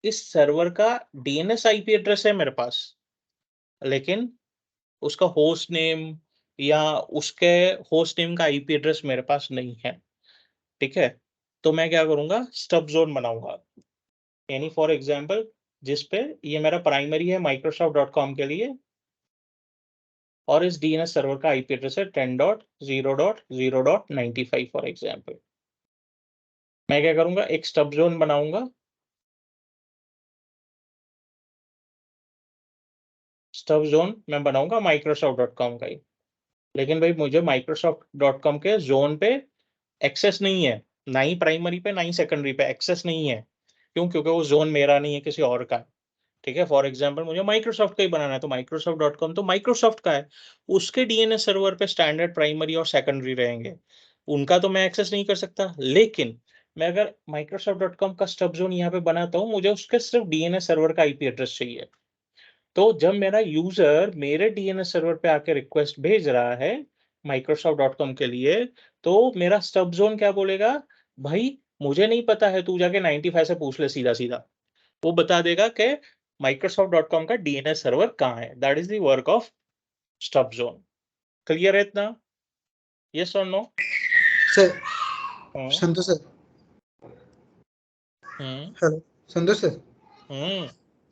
[SPEAKER 1] इस सर्वर का डीएनएस आईपी एड्रेस है मेरे पास, लेकिन उसका होस्ट नेम या उसके होस्ट नेम का आईपी एड्रेस मेरे पास नहीं है, ठीक है। तो मैं क्या करूंगा, स्टब जोन बनाऊंगा। यानी फॉर एग्जांपल जिस पे ये मेरा प्राइमरी है microsoft.com के लिए, और इस डीएनएस सर्वर का आईपी एड्रेस है 10.0.0.95 फॉर एग्जांपल। मैं क्या करूंगा, एक स्टब जोन बनाऊंगा। स्टब जोन मैं बनाऊंगा microsoft.com का ही, लेकिन भाई मुझे microsoft.com के जोन पे एक्सेस नहीं है, ना ही प्राइमरी पे ना ही सेकेंडरी पे एक्सेस नहीं है। क्यों? क्योंकि वो जोन मेरा नहीं है, किसी और का है। ठीक है, फॉर एग्जांपल मुझे माइक्रोसॉफ्ट का ही बनाना है, तो microsoft.com तो माइक्रोसॉफ्ट का है, उसके डीएनएस सर्वर पे स्टैंडर्ड प्राइमरी और सेकेंडरी रहेंगे, उनका तो मैं एक्सेस नहीं कर सकता। लेकिन मैं अगर microsoft.com का स्टब जोन यहाँ पे बनाता हूँ, मुझे उसके सिर्फ डीएनएस सर्वर का आईपी एड्रेस चाहिए। तो जब मेरा यूजर मेरे डीएनएस सर्वर पे आके रिक्वेस्ट भेज रहा है microsoft.com के लिए, तो मेरा स्टब जोन क्या बोलेगा, भाई मुझे नहीं पता है, तू जाके 95 से पूछ ले सीधा सीधा। वो बता देगा कि microsoft.com का डीएनएस सर्वर कहाँ है। That is the work of stub zone. Clear है इतना? यस और नो?
[SPEAKER 2] सर, संतोष सर, हेलो संतोष सर,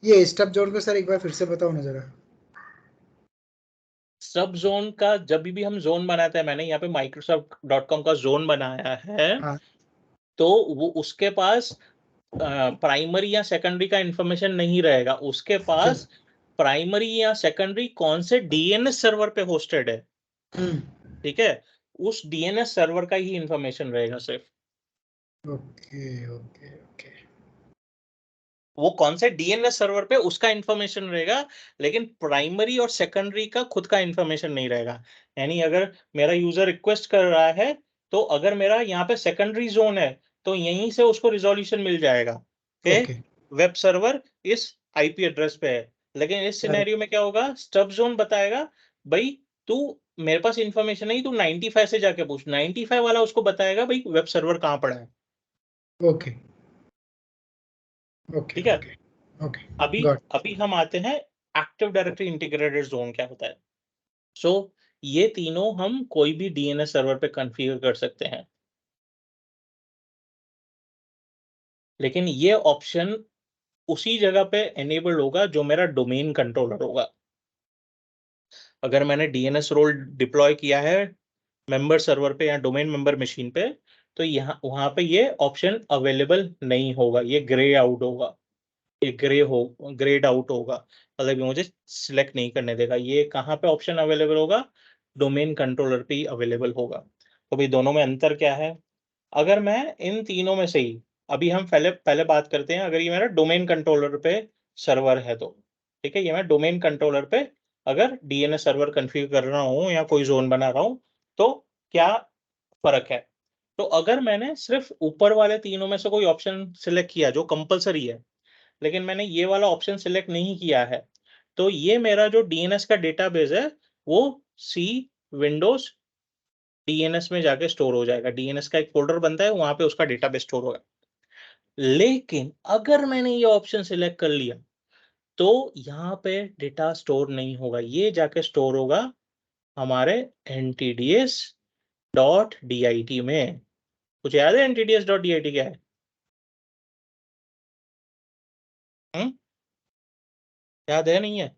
[SPEAKER 2] ये स्टब जोन को सर एक बार फिर से बताओ ना जरा।
[SPEAKER 1] सब जोन का जब भी हम जोन बनाते हैं, मैंने यहाँ पे microsoft.com का जोन बनाया है,
[SPEAKER 2] हाँ
[SPEAKER 1] तो वो उसके पास प्राइमरी या सेकेंडरी का इंफॉर्मेशन नहीं रहेगा, उसके पास प्राइमरी या सेकेंडरी कौन से डीएनएस सर्वर पे होस्टेड है, ठीक है, उस डीएनएस सर्वर का ही इंफॉर्मेशन रहेगा सिर्फ।
[SPEAKER 2] Okay okay okay.
[SPEAKER 1] वो कौन से डीएनएस सर्वर पे उसका इंफॉर्मेशन रहेगा, लेकिन प्राइमरी और सेकेंडरी का खुद का इंफॉर्मेशन नहीं रहेगा। यानी अगर मेरा यूजर रिक्वेस्ट कर रहा है, तो अगर मेरा यहाँ पे सेकेंडरी जोन है, तो यहीं से उसको रिजोल्यूशन मिल जाएगा कि
[SPEAKER 2] ओके
[SPEAKER 1] वेब सर्वर इस आईपी एड्रेस पे है। लेकिन इस सिनेरियो में क्या होगा, स्टब जोन बताएगा, भाई तू मेरे पास इंफॉर्मेशन नहीं, तू 95 से जाके पूछ। 95 वाला उसको बताएगा भाई वेब सर्वर कहाँ पड़ा है।
[SPEAKER 2] ओके ओके
[SPEAKER 1] ठीक है,
[SPEAKER 2] ओके ओके
[SPEAKER 1] अभी
[SPEAKER 2] गॉट।
[SPEAKER 1] अभी हम आते हैं एक्टिव डायरेक्टरी इंटीग्रेटेड जोन क्या होता है। सो ये तीनों हम कोई भी डीएनएस सर्वर पे कॉन्फ़िगर कर सकते हैं, लेकिन ये ऑप्शन उसी जगह पे एनेबल्ड होगा जो मेरा डोमेन कंट्रोलर होगा। अगर मैंने डीएनएस रोल डिप्लॉय किया है मेंबर सर्वर पे या डोमेन मेंबर मशीन पे, तो यहाँ वहां पे ये ऑप्शन अवेलेबल नहीं होगा, ये ग्रे आउट होगा, ये ग्रेड आउट होगा, मतलब ये मुझे सिलेक्ट नहीं करने देगा। ये कहाँ पे ऑप्शन अवेलेबल होगा, डोमेन कंट्रोलर पे ही अवेलेबल होगा। तो भाई दोनों में अंतर क्या है, अगर मैं इन तीनों में से ही, अभी हम पहले पहले बात करते हैं, अगर ये मेरा डोमेन कंट्रोलर पे सर्वर है तो, ठीक है, ये मैं डोमेन कंट्रोलर पे अगर डीएनएस सर्वर कॉन्फ़िगर कर रहा हूँ या कोई जोन बना रहा हूँ, तो क्या फर्क है। तो अगर मैंने सिर्फ ऊपर वाले तीनों में से कोई ऑप्शन सिलेक्ट किया जो कंपलसरी है, लेकिन मैंने ये वाला ऑप्शन सिलेक्ट नहीं किया है, तो ये मेरा जो डीएनएस का डेटाबेस है वो सी विंडोज डीएनएस में जाके स्टोर हो जाएगा। डीएनएस का एक फोल्डर बनता है, वहां पे उसका डेटाबेस स्टोर होगा। लेकिन अगर मैंने ये ऑप्शन सिलेक्ट कर लिया, तो यहाँ पे डेटा स्टोर नहीं होगा, ये जाके स्टोर होगा हमारे ntds.dit में। कुछ याद है ntds.dit क्या है? याद है नहीं है?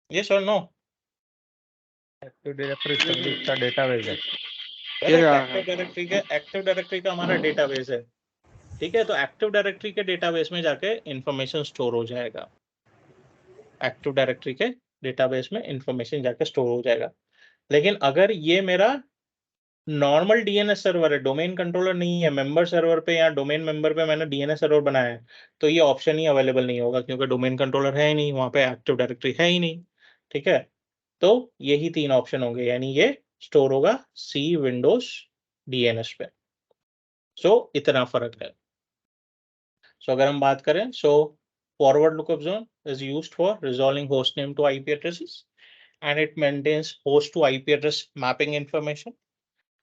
[SPEAKER 1] यस और नो? एक्टिव डायरेक्टरी का डेटाबेस है। एक्टिव डायरेक्टरी का हमारा डेटाबेस है, ठीक है, तो एक्टिव डायरेक्टरी के डेटाबेस में जाके इंफॉर्मेशन स्टोर हो जाएगा। एक्टिव डायरेक्टरी के डेटाबेस में इंफॉर्मेशन जाके स्टोर हो जाएगा। लेकिन अगर ये मेरा नॉर्मल डीएनएस सर्वर है, डोमेन कंट्रोलर नहीं है, मेंबर सर्वर पे या डोमेन मेंबर पे मैंने डीएनएस सर्वर बनाया है, तो ये ऑप्शन ही अवेलेबल नहीं होगा, क्योंकि डोमेन कंट्रोलर है ही नहीं, वहां पे एक्टिव डायरेक्टरी है ही नहीं। ठीक है, तो यही तीन ऑप्शन होंगे, यानी ये स्टोर होगा सी विंडोज डीएनएस पे। सो इतना फर्क है। सो अगर हम बात करें, so forward lookup zone is used for resolving host name to IP addresses and it maintains host to IP address mapping information,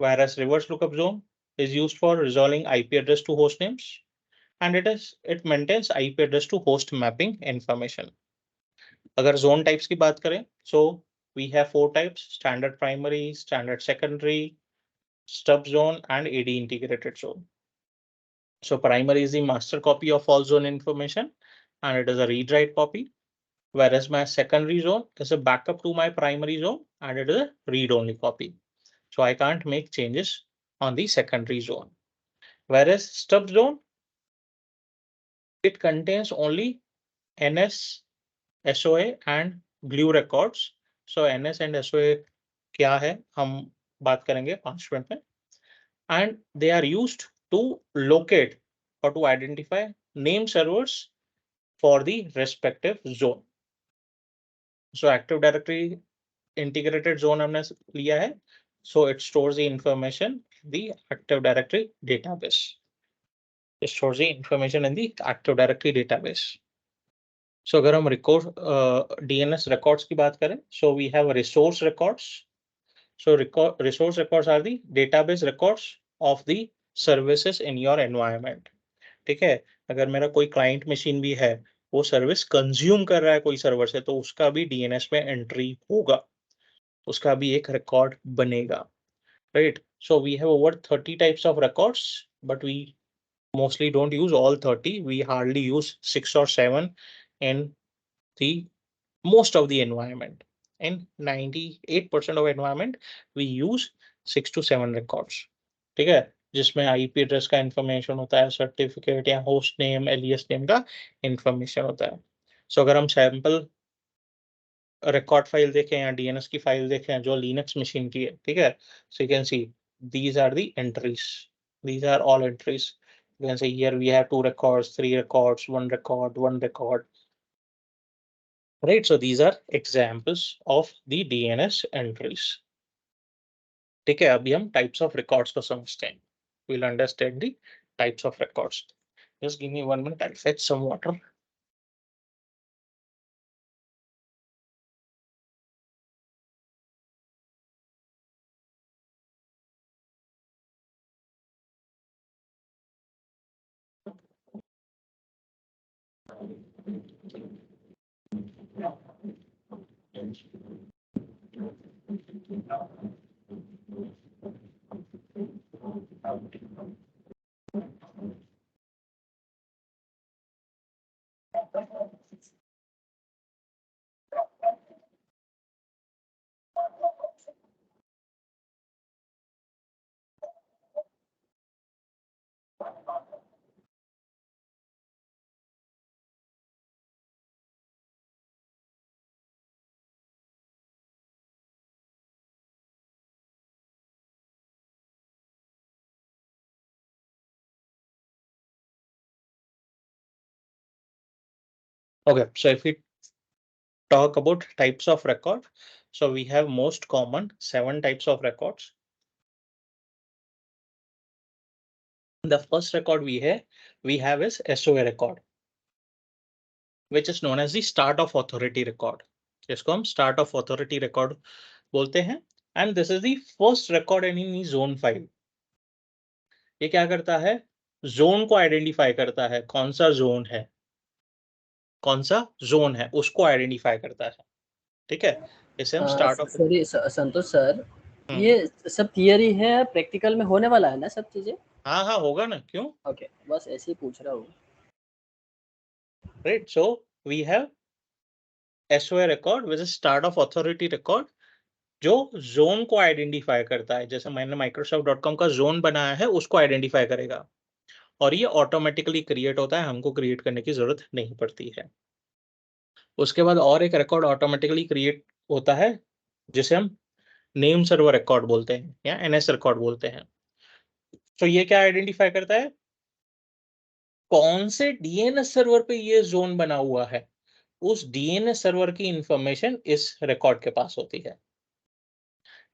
[SPEAKER 1] whereas reverse lookup zone is used for resolving IP address to host names and it maintains IP address to host mapping information. अगर zone types की बात करें, so we have 4 types: standard primary, standard secondary, stub zone, and AD integrated zone. So primary is the master copy of all zone information, and it is a read-write copy, whereas my secondary zone is a backup to my primary zone, and it is a read-only copy. So I can't make changes on the secondary zone. Whereas stub zone, it contains only NS, SOA and glue records. So NS and SOA क्या है हम बात करेंगे 5 मिनट में. And they are used to locate or to identify name servers for the respective zone. So Active Directory integrated zone हमने लिया है. So it stores the information in the Active Directory database. It stores the information in the Active Directory database. So अगर हम DNS records की बात करें, so we have resource records. So resource records are the database records of the services in your environment. ठीक है, अगर मेरा कोई क्लाइंट मशीन भी है, वो सर्विस कंज्यूम कर रहा है कोई सर्वर से, तो उसका भी डीएनएस में एंट्री होगा, उसका भी एक रिकॉर्ड बनेगा, right? So we have over 30 types of records, but we mostly don't use all 30. We hardly use 6 or 7 in the most of the environment. In 98% of environment, we use 6 to 7 records. ठीक है, जिसमें आईपी एड्रेस का इंफॉर्मेशन होता है, सर्टिफिकेट या होस्ट नेम, एलियस नेम का इंफॉर्मेशन होता है. सो अगर हम सैंपल रिकॉर्ड फाइल देखें या डीएनएस की फाइल देखें जो लिनक्स मशीन की है, ठीक है, so you can see these are the entries, these are all entries. You can say here we have 2 records, 3 records, 1 record, 1 record, right? So these are examples of the DNS entries. ठीक है, अभी हम types of records को समझते हैं. We'll understand the types of records. Just give me 1 minute, I'll fetch some water. Okay, so if we talk about types of record, so we have most common 7 types of records. The first record we have is SOA record, which is known as the start of authority record. इसको हम start of authority record बोलते हैं, and this is the first record in the zone file. ये क्या करता है, जोन को आइडेंटिफाई करता है, कौन सा जोन है, कौन सा जोन है उसको आइडेंटिफाई करता है. ठीक है, इसे हम start of.
[SPEAKER 3] Sorry Santosh sir, ये सब थियरी है, प्रैक्टिकल में होने वाला है ना सब चीजें?
[SPEAKER 1] हाँ हाँ होगा ना, क्यों?
[SPEAKER 3] ओके, बस ऐसे ही पूछ रहा हूँ.
[SPEAKER 1] Right, so we have SOA record which is start of authority record, जो जोन को आइडेंटिफाई करता है. जैसे मैंने Microsoft.com का जोन बनाया है, उसको आइडेंटिफाई करेगा, और ये ऑटोमेटिकली क्रिएट होता है, हमको क्रिएट करने की जरूरत नहीं पड़ती है. उसके बाद और एक रिकॉर्ड ऑटोमेटिकली क्रिएट होता है, जिसे हम नेम सर्वर रिकॉर्ड बोलते हैं या NS रिकॉर्ड बोलते हैं. तो ये क्या आइडेंटिफाई करता है, कौन से DNS सर्वर पे ये जोन बना हुआ है, उस DNS सर्वर की इंफॉर्मेशन इस रिकॉर्ड के पास होती है.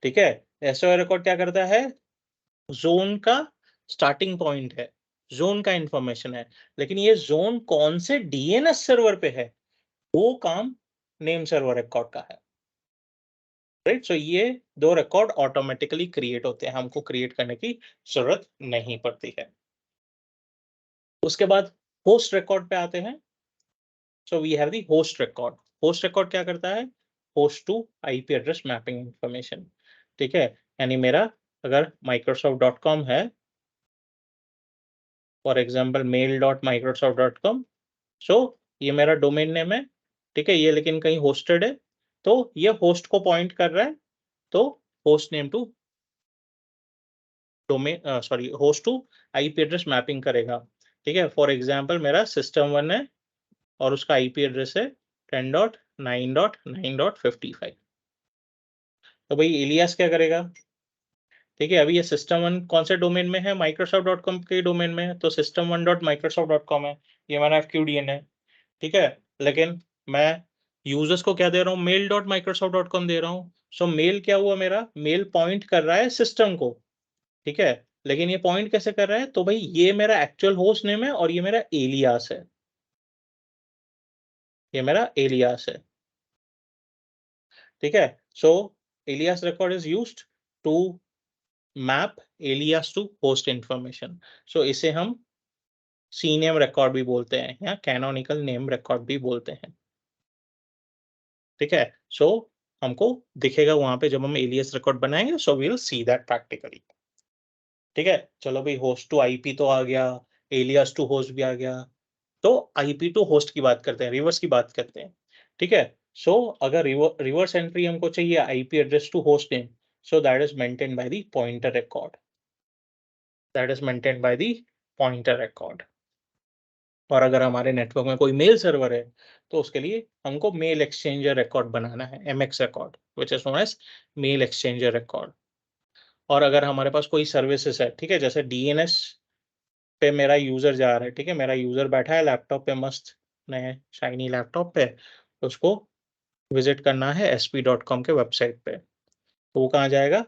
[SPEAKER 1] ठीक है, SOA रिकॉर्ड क्या करता है, जोन का स्टार्टिंग पॉइंट है, जोन का इंफॉर्मेशन है, लेकिन ये जोन कौन से DNS सर्वर पे है, वो काम नेम सर्वर रिकॉर्ड का है. राइट, सो ये 2 रिकॉर्ड ऑटोमेटिकली क्रिएट होते हैं, हमको क्रिएट करने की जरूरत नहीं पड़ती है. उसके बाद होस्ट रिकॉर्ड पे आते हैं. So we have the host record. Host record क्या करता है, host to IP address mapping information, ठीक है। यानी मेरा अगर microsoft.com है, फॉर एग्जाम्पल mail.microsoft.com, सो ये मेरा डोमेन नेम है, ठीक है, ये लेकिन कहीं होस्टेड है, तो ये होस्ट को पॉइंट कर रहा है, तो host name to domain host to IP address mapping करेगा, ठीक है। फॉर एग्जाम्पल मेरा system1 है और उसका आईपी एड्रेस है 10.9.9.55, तो भाई एलियास क्या करेगा, ठीक है। अभी ये system1 कौन से डोमेन में है, microsoft.com के डोमेन में है, तो system1.microsoft.com है, ये हमारा FQDN है, ठीक है। लेकिन मैं यूजर्स को क्या दे रहा हूँ, mail.microsoft.com दे रहा हूँ। सो मेल क्या हुआ, मेरा मेल पॉइंट कर रहा है सिस्टम को, ठीक है। लेकिन ये पॉइंट कैसे कर रहा है, तो भाई ये मेरा एक्चुअल होस्ट नेम है और ये मेरा एलियास है, ये मेरा एलियास है, ठीक है। So alias record is used to map alias to host information. So इसे हम सीनेम रिकॉर्ड भी बोलते हैं या कैनोनिकल नेम रिकॉर्ड भी बोलते हैं, ठीक है। सो हमको दिखेगा वहां पे जब हम एलियास रिकॉर्ड बनाएंगे, so we will see that practically, ठीक है। चलो भाई होस्ट टू आईपी तो आ गया, एलियास टू होस्ट भी आ गया, तो आईपी टू होस्ट की बात करते हैं, रिवर्स की बात करते हैं, ठीक है। सो अगर रिवर्स एंट्री हमको चाहिए IP address to host name, so that is maintain by the pointer record, that is maintain by the pointer record. और अगर हमारे नेटवर्क में कोई मेल सर्वर है, तो उसके लिए हमको मेल एक्सचेंजर रिकॉर्ड बनाना है, MX record, which is known as mail exchanger record. और अगर हमारे पास कोई सर्विसेज है, ठीक है, जैसे डीएनएस पे मेरा यूजर जा रहा है, ठीक है, मेरा यूजर बैठा है लैपटॉप पे मस्त नए शाइनी लैपटॉप पे, उसको विजिट करना है sp.com के वेबसाइट पे, तो वो कहाँ जाएगा,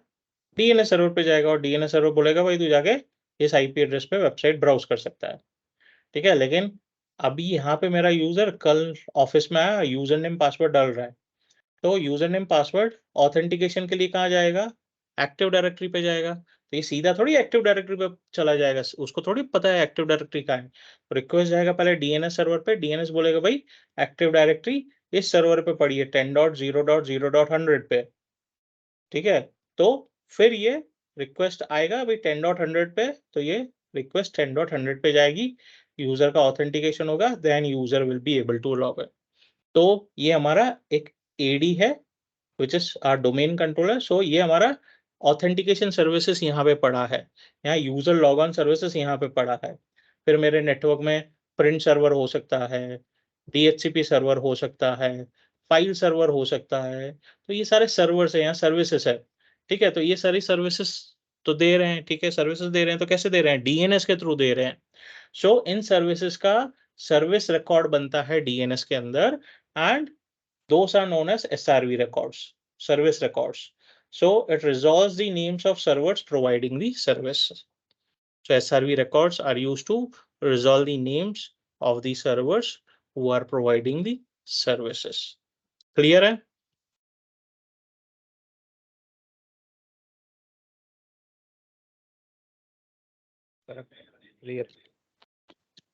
[SPEAKER 1] डीएनएस सर्वर पे जाएगा, और डीएनएस सर्वर बोलेगा भाई तू जाके इस आईपी एड्रेस पे वेबसाइट ब्राउज कर सकता है, ठीक है। लेकिन अभी यहाँ पे मेरा यूजर कल ऑफिस में आया, यूजर नेम पासवर्ड डाल रहा है, तो यूजर नेम पासवर्ड ऑथेंटिकेशन के लिए कहाँ जाएगा, एक्टिव डायरेक्टरी पे जाएगा, तो ये सीधा थोड़ी एक्टिव डायरेक्टरी पे चला जाएगा, उसको थोड़ी पता है एक्टिव डायरेक्टरी कहाँ है। रिक्वेस्ट जाएगा पहले डीएनएस सर्वर पे, डीएनएस बोलेगा भाई एक्टिव डायरेक्टरी इस सर्वर पे पड़ी है 10.0.0.100 पे, ठीक है। तो फिर ये रिक्वेस्ट आएगा भाई 10.100 पे, तो ये रिक्वेस्ट 10.100 पे जाएगी, यूजर का ऑथेंटिकेशन होगा, then user will be able to log in. तो ये हमारा एक एडी है, which is our domain controller. So ये हमारा ऑथेंटिकेशन सर्विसेज यहाँ पे पड़ा है, यहाँ यूजर लॉग ऑन सर्विसेज यहाँ पे पड़ा है। फिर मेरे नेटवर्क में प्रिंट सर्वर हो सकता है, डीएचसीपी सर्वर हो सकता है, फाइल सर्वर हो सकता है, तो ये सारे सर्वर्स है, यहाँ सर्विसेज है, ठीक है। तो ये सारी सर्विसेज तो दे रहे हैं, ठीक है, सर्विसेज दे रहे हैं, तो कैसे दे रहे हैं, डीएनएस के थ्रू दे रहे हैं। सो इन सर्विसेज का सर्विस रिकॉर्ड बनता है डीएनएस के अंदर, and those are known as SRV records, service records. So it resolves the names of servers providing the service. So SRV records are used to resolve the names of the servers who are providing the services. Clear है? Clear.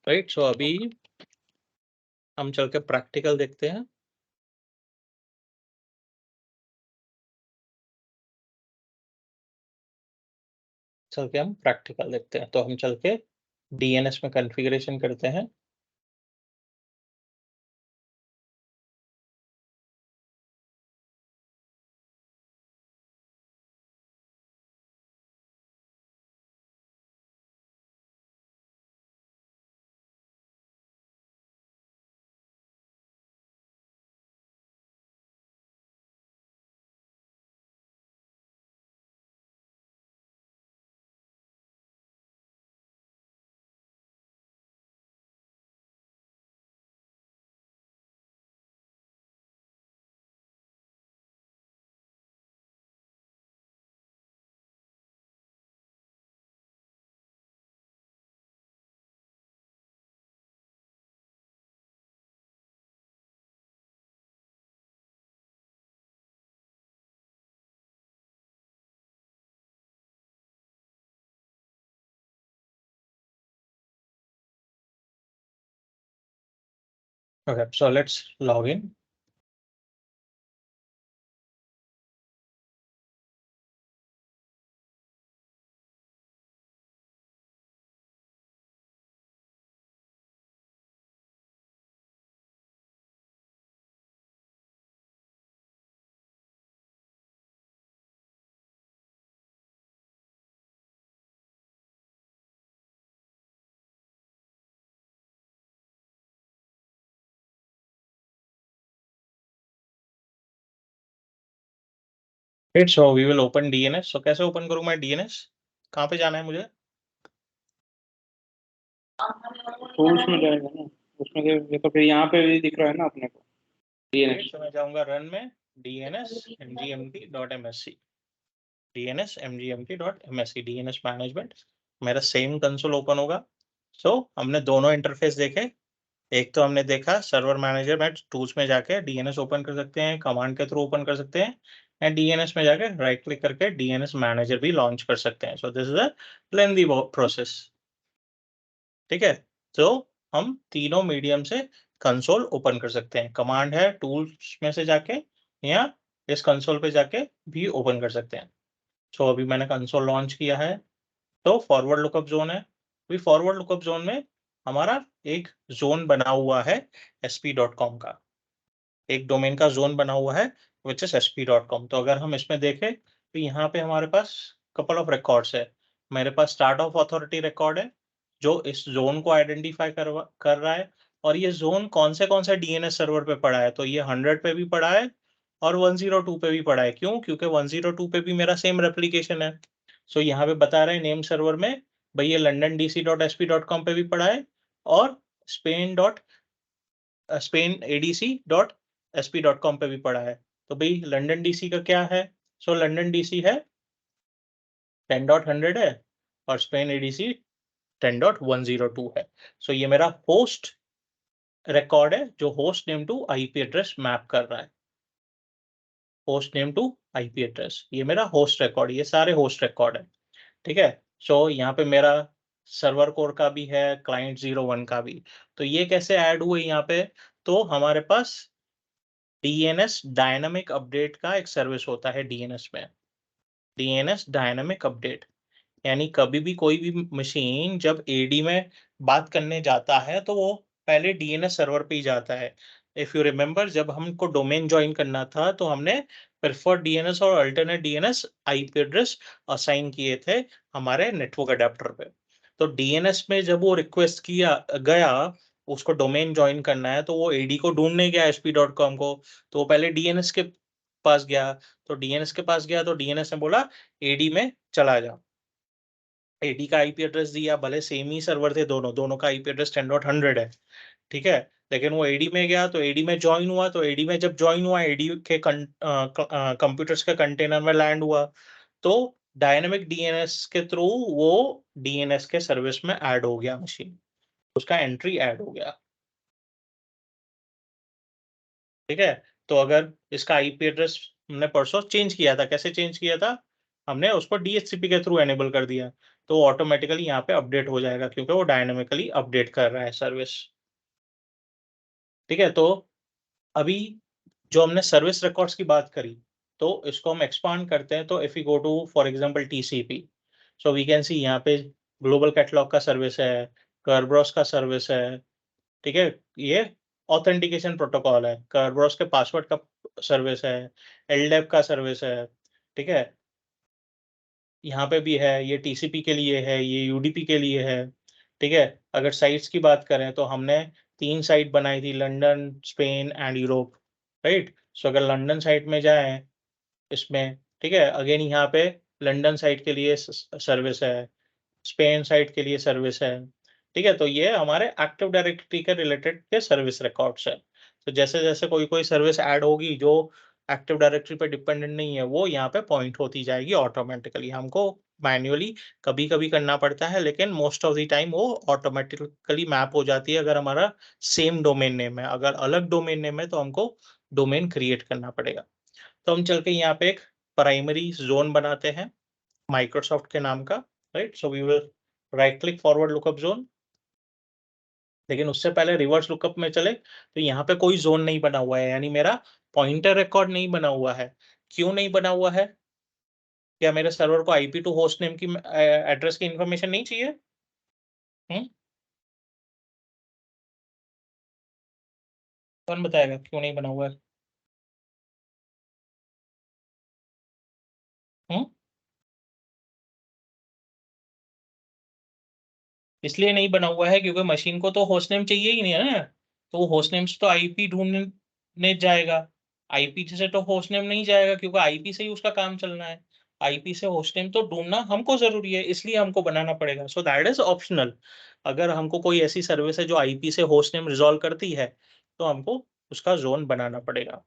[SPEAKER 1] Right. So अभी हम चल के प्रैक्टिकल देखते हैं। चल के हम प्रैक्टिकल देखते हैं, तो हम चल के डीएनएस में कॉन्फ़िगरेशन करते हैं। Okay, so let's log in. Right, so we will open DNS. So कैसे ओपन करूँ मैं DNS? कहाँ पे जाना है मुझे?
[SPEAKER 4] टूल्स में जाएगा ना, उसमें ये तो फिर यहाँ पे भी दिख रहा है ना अपने को DNS।
[SPEAKER 1] तो मैं जाऊँगा रन में DNS mgmt.msc DNS mgmt.msc DNS management, मेरा सेम कंसोल ओपन होगा। सो हमने दोनों इंटरफेस देखे। एक तो हमने देखा सर्वर मैनेजर में टूल्स में जाके DNS ओपन कर सकते हैं, कमांड के थ्रू ओपन कर सकते हैं, एंड DNS में जाके राइट क्लिक करके DNS मैनेजर भी लॉन्च कर सकते हैं। सो this is a lengthy process. ठीक है, तो हम तीनों मीडियम से कंसोल ओपन कर सकते हैं। कमांड है टूल्स में से जाके या इस कंसोल पे जाके भी ओपन कर सकते हैं। सो अभी मैंने कंसोल लॉन्च किया है, तो फॉरवर्ड लुकअप जोन है। अभी फॉरवर्ड लुकअप जोन में हमारा एक जोन बना हुआ है sp.com का, एक डोमेन का जोन बना हुआ है विच इज sp.com। तो अगर हम इसमें देखें तो यहाँ पे हमारे पास कपल ऑफ रिकॉर्ड्स है। मेरे पास स्टार्ट ऑफ अथॉरिटी रिकॉर्ड है जो इस जोन को आइडेंटिफाई कर रहा है, और ये जोन कौन से DNS सर्वर पे पड़ा है। तो ये 100 पे भी पड़ा है और 102 पे भी पड़ा है। क्यों? क्योंकि 102 पे भी मेरा सेम रेप्लिकेशन है। सो यहाँ पे बता रहे हैं नेम सर्वर में भाई ये londondc.sp.com पे भी पड़ा है और spain.adc.sp.com पे भी पड़ा है। तो भाई लंडन डीसी का क्या है? सो लंडन डीसी है 10.100 है और स्पेन एडीसी 10.102 है। सो ये मेरा होस्ट रिकॉर्ड है जो host name to IP address map कर रहा है। Host name to IP address, ये मेरा होस्ट रिकॉर्ड, ये सारे होस्ट रिकॉर्ड है। ठीक है, सो यहाँ पे मेरा सर्वर कोर का भी है, क्लाइंट 01 का भी। तो ये कैसे ऐड हुए यहाँ पे? तो हमारे पास डीएनएस डायनामिक अपडेट का एक सर्विस होता है डीएनएस में, डीएनएस डायनामिक अपडेट। यानी कभी भी कोई भी मशीन जब एडी में बात करने जाता है तो वो पहले डीएनएस सर्वर पे ही जाता है। इफ यू रिमेंबर, जब हमको डोमेन ज्वाइन करना था तो हमने प्रेफर्ड डीएनएस और alternate DNS IP address assign किए थे हमारे नेटवर्क अडेप्टर पे। तो डीएनएस में जब वो रिक्वेस्ट किया गया, उसको डोमेन ज्वाइन करना है, तो वो एडी को ढूंढने गया sp.com को, तो वो पहले डीएनएस के पास गया। तो डीएनएस के पास गया तो डीएनएस ने बोला एडी में चला जा। एडी का आईपी एड्रेस दिया, भले सेम ही सर्वर थे दोनों, दोनों का आईपी एड्रेस 10.100 है। ठीक है, लेकिन वो एडी में गया तो एडी में ज्वाइन हुआ, तो एडी में जब ज्वाइन हुआ एडी के कंप्यूटर्स के कंटेनर में लैंड हुआ, तो डायनेमिक डीएनएस के थ्रू वो डीएनएस के सर्विस में ऐड हो गया मशीन, उसका एंट्री ऐड हो गया। ठीक है, तो अगर इसका आईपी एड्रेस हमने परसों चेंज किया था, कैसे चेंज किया था? हमने उसको डीएचसीपी के थ्रू एनेबल कर दिया, तो ऑटोमेटिकली यहाँ पे अपडेट हो जाएगा क्योंकि वो डायनामिकली अपडेट कर रहा है सर्विस। ठीक है, तो अभी जो हमने सर्विस रिकॉर्ड्स की बात करी, तो इसको हम एक्सपांड करते हैं। तो if you go to for example TCP, so we can see यहाँ पे ग्लोबल कैटलॉग का सर्विस है, कर्ब्रोस का सर्विस है। ठीक है, ये ऑथेंटिकेशन प्रोटोकॉल है, कर्ब्रोस के पासवर्ड का सर्विस है, एलडेप का सर्विस है। ठीक है, यहाँ पे भी है, ये टीसीपी के लिए है, ये यूडीपी के लिए है। ठीक है, अगर साइट्स की बात करें तो हमने 3 साइट बनाई थी, London, Spain and Europe. Right, so अगर लंदन साइट में जाएं इसमें, ठीक है, अगेन यहाँ पे लंदन साइट के लिए सर्विस है, स्पेन साइट के लिए सर्विस है। ठीक है, तो ये हमारे एक्टिव डायरेक्टरी के रिलेटेड के सर्विस रिकॉर्ड्स है। तो जैसे जैसे कोई कोई सर्विस ऐड होगी जो एक्टिव डायरेक्टरी पे डिपेंडेंट नहीं है, वो यहाँ पे पॉइंट होती जाएगी ऑटोमेटिकली। हमको मैन्युअली कभी कभी करना पड़ता है, लेकिन मोस्ट ऑफ द टाइम वो ऑटोमेटिकली मैप हो जाती है अगर हमारा सेम डोमेन नेम है। अगर अलग डोमेन नेम है तो हमको डोमेन क्रिएट करना पड़ेगा। तो हम चल के यहाँ पे एक प्राइमरी जोन बनाते हैं माइक्रोसॉफ्ट के नाम का। Right, so we will right click forward lookup zone. लेकिन उससे पहले रिवर्स लुकअप में चले तो यहाँ पे कोई जोन नहीं बना हुआ है, यानी मेरा पॉइंटर रिकॉर्ड नहीं बना हुआ है। क्यों नहीं बना हुआ है? क्या मेरे सर्वर को आईपी टू होस्ट नेम की एड्रेस की इंफॉर्मेशन नहीं चाहिए? कौन बताएगा क्यों नहीं बना हुआ है? हुँ? इसलिए नहीं बना हुआ है क्योंकि मशीन को तो होस्ट नेम चाहिए ही नहीं है ना, तो वो होस्ट नेम से तो आईपी ढूंढने जाएगा। आईपी से तो होस्ट नेम नहीं जाएगा क्योंकि आईपी से ही उसका काम चलना है। आईपी से होस्ट नेम तो ढूंढना हमको जरूरी है, इसलिए हमको बनाना पड़ेगा। सो दैट इज ऑप्शनल। अगर हमको कोई ऐसी सर्विस है जो आईपी से होस्ट नेम रिजॉल्व करती है तो हमको उसका जोन बनाना पड़ेगा।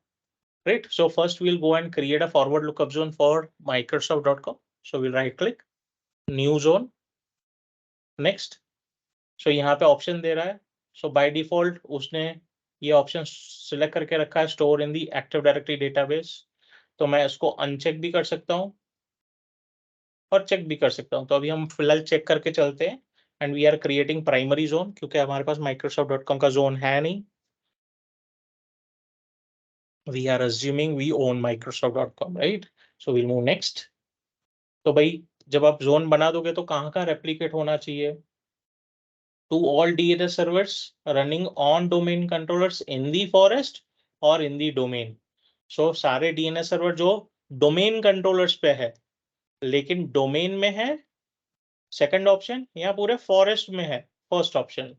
[SPEAKER 1] Right. So first we'll go and create a forward lookup zone for Microsoft.com. So we'll right click, new zone. Next. So यहाँ पे ऑप्शन दे रहा है। So by default उसने ये ऑप्शन सिलेक्ट करके रखा है store in the active directory database. तो मैं इसको अनचेक भी कर सकता हूँ और चेक भी कर सकता हूँ। तो अभी हम फिलहाल चेक करके चलते हैं and we are creating primary zone क्योंकि हमारे पास Microsoft.com का जोन है नहीं। We are assuming we own Microsoft.com, right? So we'll move next. तो भाई जब आप जोन बना दोगे तो कहाँ कहाँ रेप्लिकेट होना चाहिए? To all DNS servers running on domain controllers in the forest और इन दी डोमेन। सो सारे DNS सर्वर जो डोमेन कंट्रोलर्स पे है लेकिन डोमेन में है सेकंड ऑप्शन, या पूरे फॉरेस्ट में है फर्स्ट ऑप्शन।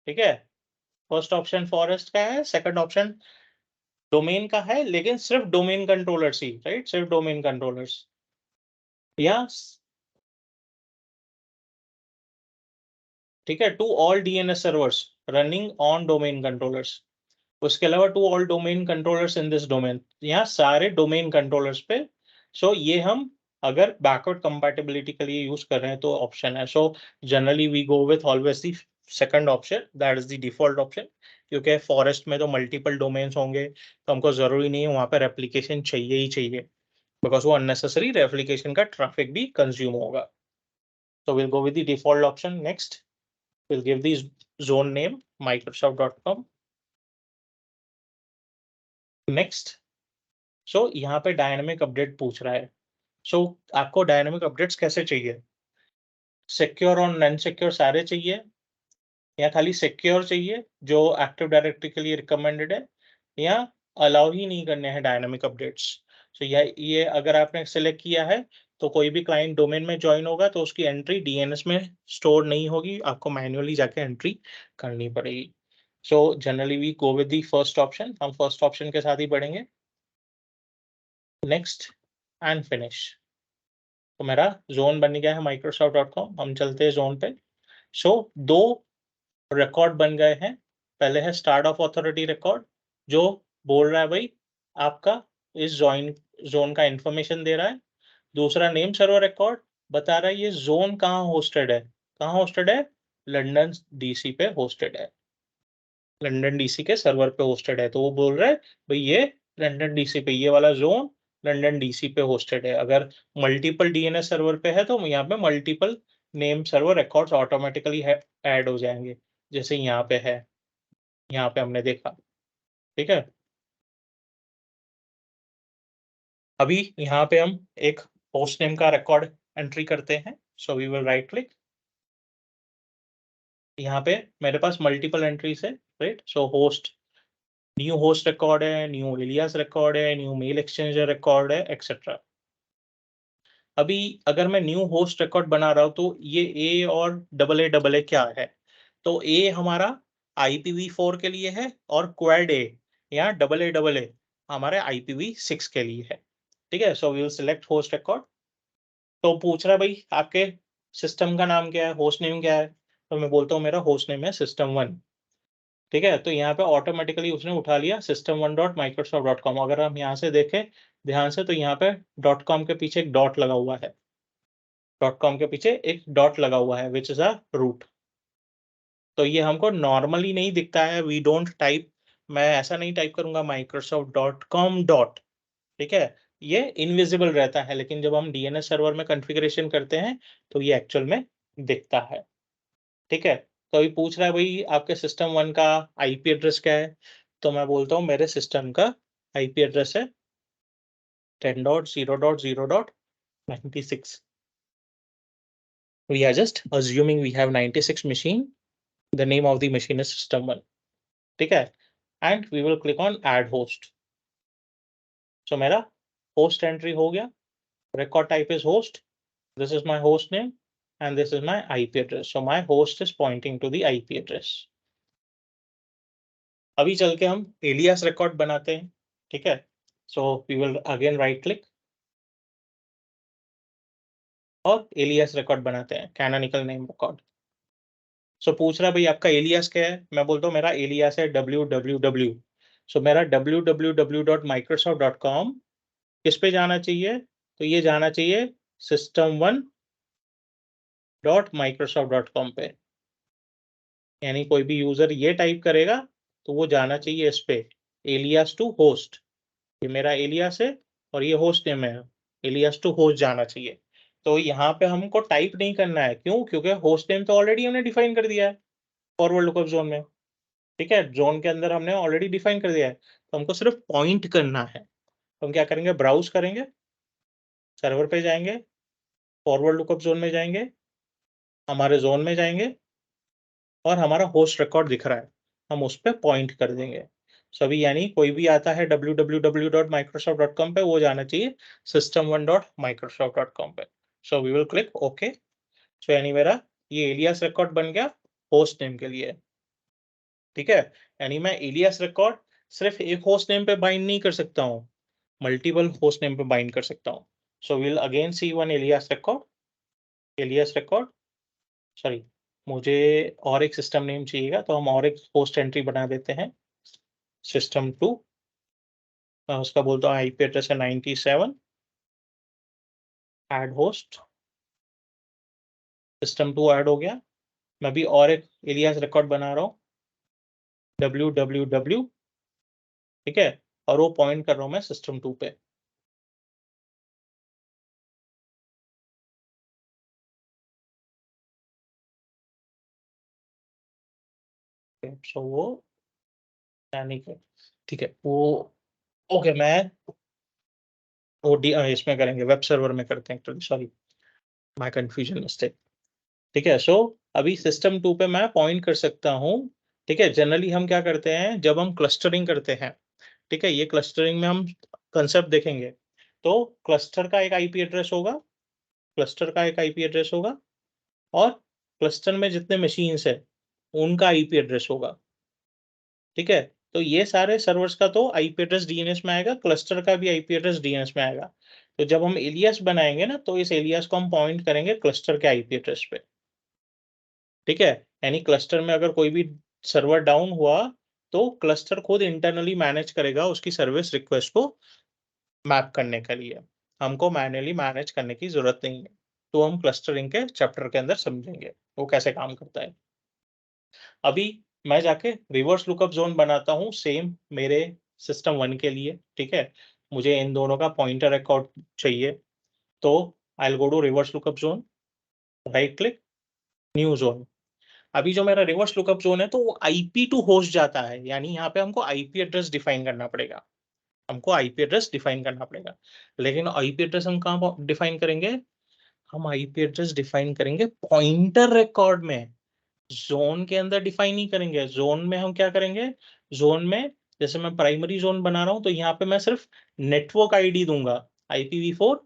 [SPEAKER 1] ठीक है, फर्स्ट ऑप्शन फॉरेस्ट का है, सेकंड ऑप्शन डोमेन का है लेकिन सिर्फ डोमेन कंट्रोलर्स ही, राइट, सिर्फ डोमेन कंट्रोलर्स। या ठीक है, to all DNS servers running on domain controllers. उसके अलावा to all domain controllers in this domain, यहाँ सारे डोमेन कंट्रोलर्स पे। सो ये हम अगर बैकवर्ड कंपैटिबिलिटी के लिए यूज कर रहे हैं तो ऑप्शन है। So generally we go with always the second option, that is the default option, क्योंकि फॉरेस्ट में तो मल्टीपल डोमेन्स होंगे तो हमको जरूरी नहीं है वहां पे रेप्लिकेशन चाहिए ही चाहिए, बिकॉज वो अननेसेसरी रेप्लिकेशन का ट्रैफिक भी कंज्यूम होगा। So we'll go with the default option. Next, we'll give the zone name Microsoft.com. Next, so यहाँ पे डायनेमिक अपडेट पूछ रहा है। So आपको डायनेमिक अपडेट्स कैसे चाहिए? सिक्योर और नॉन सिक्योर सारे चाहिए या खाली सिक्योर चाहिए जो एक्टिव डायरेक्टरी के लिए रिकमेंडेड है, या अलाउ ही नहीं करने हैं डायनेमिक अपडेट्स? सो ये अगर आपने सेलेक्ट किया है तो कोई भी क्लाइंट डोमेन में ज्वाइन होगा तो उसकी एंट्री DNS में स्टोर नहीं होगी, आपको मैन्युअली जाके एंट्री करनी पड़ेगी। So generally we go with the first option, हम फर्स्ट ऑप्शन के साथ ही बढ़ेंगे। Next and finish. तो मेरा जोन बन गया है Microsoft.com। हम चलते हैं जोन पे। सो दो रिकॉर्ड बन गए हैं। पहले है स्टार्ट ऑफ अथॉरिटी रिकॉर्ड जो बोल रहा है भाई आपका इस जोन का इंफॉर्मेशन दे रहा है। दूसरा नेम सर्वर रिकॉर्ड बता रहा है ये जोन कहाँ होस्टेड है। कहाँ होस्टेड है? लंदन DC पे होस्टेड है, लंदन DC के सर्वर पे होस्टेड है। तो वो बोल रहा है भाई ये लंदन DC पे, ये वाला जोन लंदन DC पे होस्टेड है। अगर मल्टीपल DNS सर्वर पे है तो यहाँ पे multiple name server records automatically add हो जाएंगे, जैसे यहाँ पे है, यहाँ पे हमने देखा। ठीक है, अभी यहाँ पे हम एक होस्ट नेम का रिकॉर्ड एंट्री करते हैं। So we will right click. यहाँ पे मेरे पास मल्टीपल एंट्रीज है, right. So host, new host record है, न्यू एलियास रिकॉर्ड है, न्यू मेल एक्सचेंजर रिकॉर्ड है, एक्सेट्रा। अभी अगर मैं न्यू होस्ट रिकॉर्ड बना रहा हूँ तो ये ए और AA क्या है? तो ए हमारा IPv4 के लिए है और क्वाड ए या AA हमारे IPv6 के लिए है। ठीक है, so we will select host record. तो पूछ रहा है भाई आपके सिस्टम का नाम क्या है, होस्ट नेम क्या है? तो मैं बोलता हूँ मेरा होस्ट नेम है system1। ठीक है, तो यहाँ पे ऑटोमेटिकली उसने उठा लिया system1.microsoft.com। अगर हम यहाँ से देखें ध्यान से तो यहाँ पे .com के पीछे एक डॉट लगा हुआ है, .com के पीछे एक डॉट लगा हुआ है विच इज अ रूट। तो ये हमको नॉर्मली नहीं दिखता है, वी डोंट टाइप, मैं ऐसा नहीं टाइप करूंगा microsoft.com डॉट। ठीक है, ये इनविजिबल रहता है, लेकिन जब हम DNS सर्वर में कॉन्फ़िगरेशन करते हैं तो ये एक्चुअल में दिखता है। ठीक है, तो अभी पूछ रहा है भाई आपके system1 का IP एड्रेस क्या है? तो मैं बोलता हूँ मेरे सिस्टम का IP एड्रेस है 10.0.0.96। We are just assuming we have 96 machine. The name of the machine is system1। ठीक है, and we will click on add host। So मेरा host entry हो गया, record type is host, this is my host name and this is my IP address। So my host is pointing to the IP address। अभी चल के हम एलियास रिकॉर्ड बनाते हैं। ठीक है, so we will again right click और एलियास रिकॉर्ड बनाते हैं, कैनोनिकल नेम रिकॉर्ड। सो पूछ रहा भाई आपका एलियास क्या है, मैं बोलता हूँ मेरा एलियास है www। सो मेरा www.microsoft.com किस पे जाना चाहिए, तो ये जाना चाहिए system1.microsoft.com पे, यानी कोई भी यूजर ये टाइप करेगा तो वो जाना चाहिए इस पे, एलियास टू होस्ट। ये मेरा एलियास है और ये होस्ट नेम है, एलियास टू होस्ट जाना चाहिए। तो यहाँ पे हमको टाइप नहीं करना है, क्यों, क्योंकि होस्ट नेम तो ऑलरेडी हमने डिफाइन कर दिया है फॉरवर्ड लुकअप जोन में। ठीक है, जोन के अंदर हमने ऑलरेडी डिफाइन कर दिया है, तो हमको सिर्फ पॉइंट करना है। तो हम क्या करेंगे, ब्राउज करेंगे, सर्वर पे जाएंगे, फॉरवर्ड लुकअप जोन में जाएंगे, हमारे जोन में जाएंगे और हमारा होस्ट रिकॉर्ड दिख रहा है, हम उस पर पॉइंट कर देंगे। सभी यानी कोई भी आता है www.microsoft.com पे, वो जाना चाहिए system1.microsoft.com पे। So we will click okay. So यानी मेरा ये एलियास रिकॉर्ड बन गया होस्ट नेम के लिए। ठीक है, यानी मैं एलियास रिकॉर्ड सिर्फ एक होस्ट नेम पे बाइंड नहीं कर सकता हूँ, मल्टीपल होस्ट नेम पे बाइंड कर सकता हूँ। So we will again see one alias record, sorry, मुझे और एक सिस्टम नेम चाहिएगा, तो हम और एक होस्ट एंट्री बना देते हैं, system2। मैं उसका बोलता हूँ आईपी एड्रेस है 97, ऐड होस्ट, system2 ऐड हो गया। मैं भी और एक एलियास रिकॉर्ड बना रहा हूँ www, ठीक है, और वो पॉइंट कर रहा हूँ मैं system2 पे। सो वो यानी कि ठीक है, वो ओके, मैं वो इसमें करेंगे, वेब सर्वर में करते हैं actually, sorry my confusion mistake. ठीक है, सो अभी system2 पे मैं पॉइंट कर सकता हूँ। ठीक है, जनरली हम क्या करते हैं जब हम क्लस्टरिंग करते हैं, ठीक है, ये क्लस्टरिंग में हम कंसेप्ट देखेंगे। तो क्लस्टर का एक आईपी एड्रेस होगा, क्लस्टर का एक आईपी एड्रेस होगा और क्लस्टर में जितने मशीन्स है उनका आईपी एड्रेस होगा। ठीक है, तो ये सारे सर्वर्स का तो आईपी एड्रेस डीएनएस में आएगा, क्लस्टर का भी आईपी एड्रेस डीएनएस में आएगा। तो जब हम एलियास बनाएंगे ना, तो इस एलियास को हम पॉइंट करेंगे क्लस्टर के आईपी एड्रेस पे। ठीक है, यानी क्लस्टर में अगर कोई भी सर्वर डाउन हुआ तो क्लस्टर खुद इंटरनली मैनेज करेगा उसकी सर्विस रिक्वेस्ट को मैप करने के लिए, हमको मैन्युअली मैनेज करने की जरूरत नहीं है। तो हम क्लस्टरिंग के चैप्टर के अंदर समझेंगे वो कैसे काम करता है। अभी मैं जाके रिवर्स लुकअप जोन बनाता हूँ सेम मेरे system1 के लिए। ठीक है, मुझे इन दोनों का पॉइंटर रिकॉर्ड चाहिए, तो I will go to reverse lookup zone, right click, new zone. अभी जो मेरा रिवर्स लुकअप जोन है तो वो आईपी टू होस्ट जाता है, यानी यहाँ पे हमको आईपी एड्रेस डिफाइन करना पड़ेगा, हमको आईपी एड्रेस डिफाइन करना पड़ेगा। लेकिन आईपी एड्रेस हम कहाँ डिफाइन करेंगे, हम आईपी एड्रेस डिफाइन करेंगे पॉइंटर रिकॉर्ड में, जोन के अंदर डिफाइन नहीं करेंगे। जोन में हम क्या करेंगे, जोन में जैसे मैं प्राइमरी जोन बना रहा हूं तो यहाँ पे मैं सिर्फ नेटवर्क आईडी दूंगा IPv4,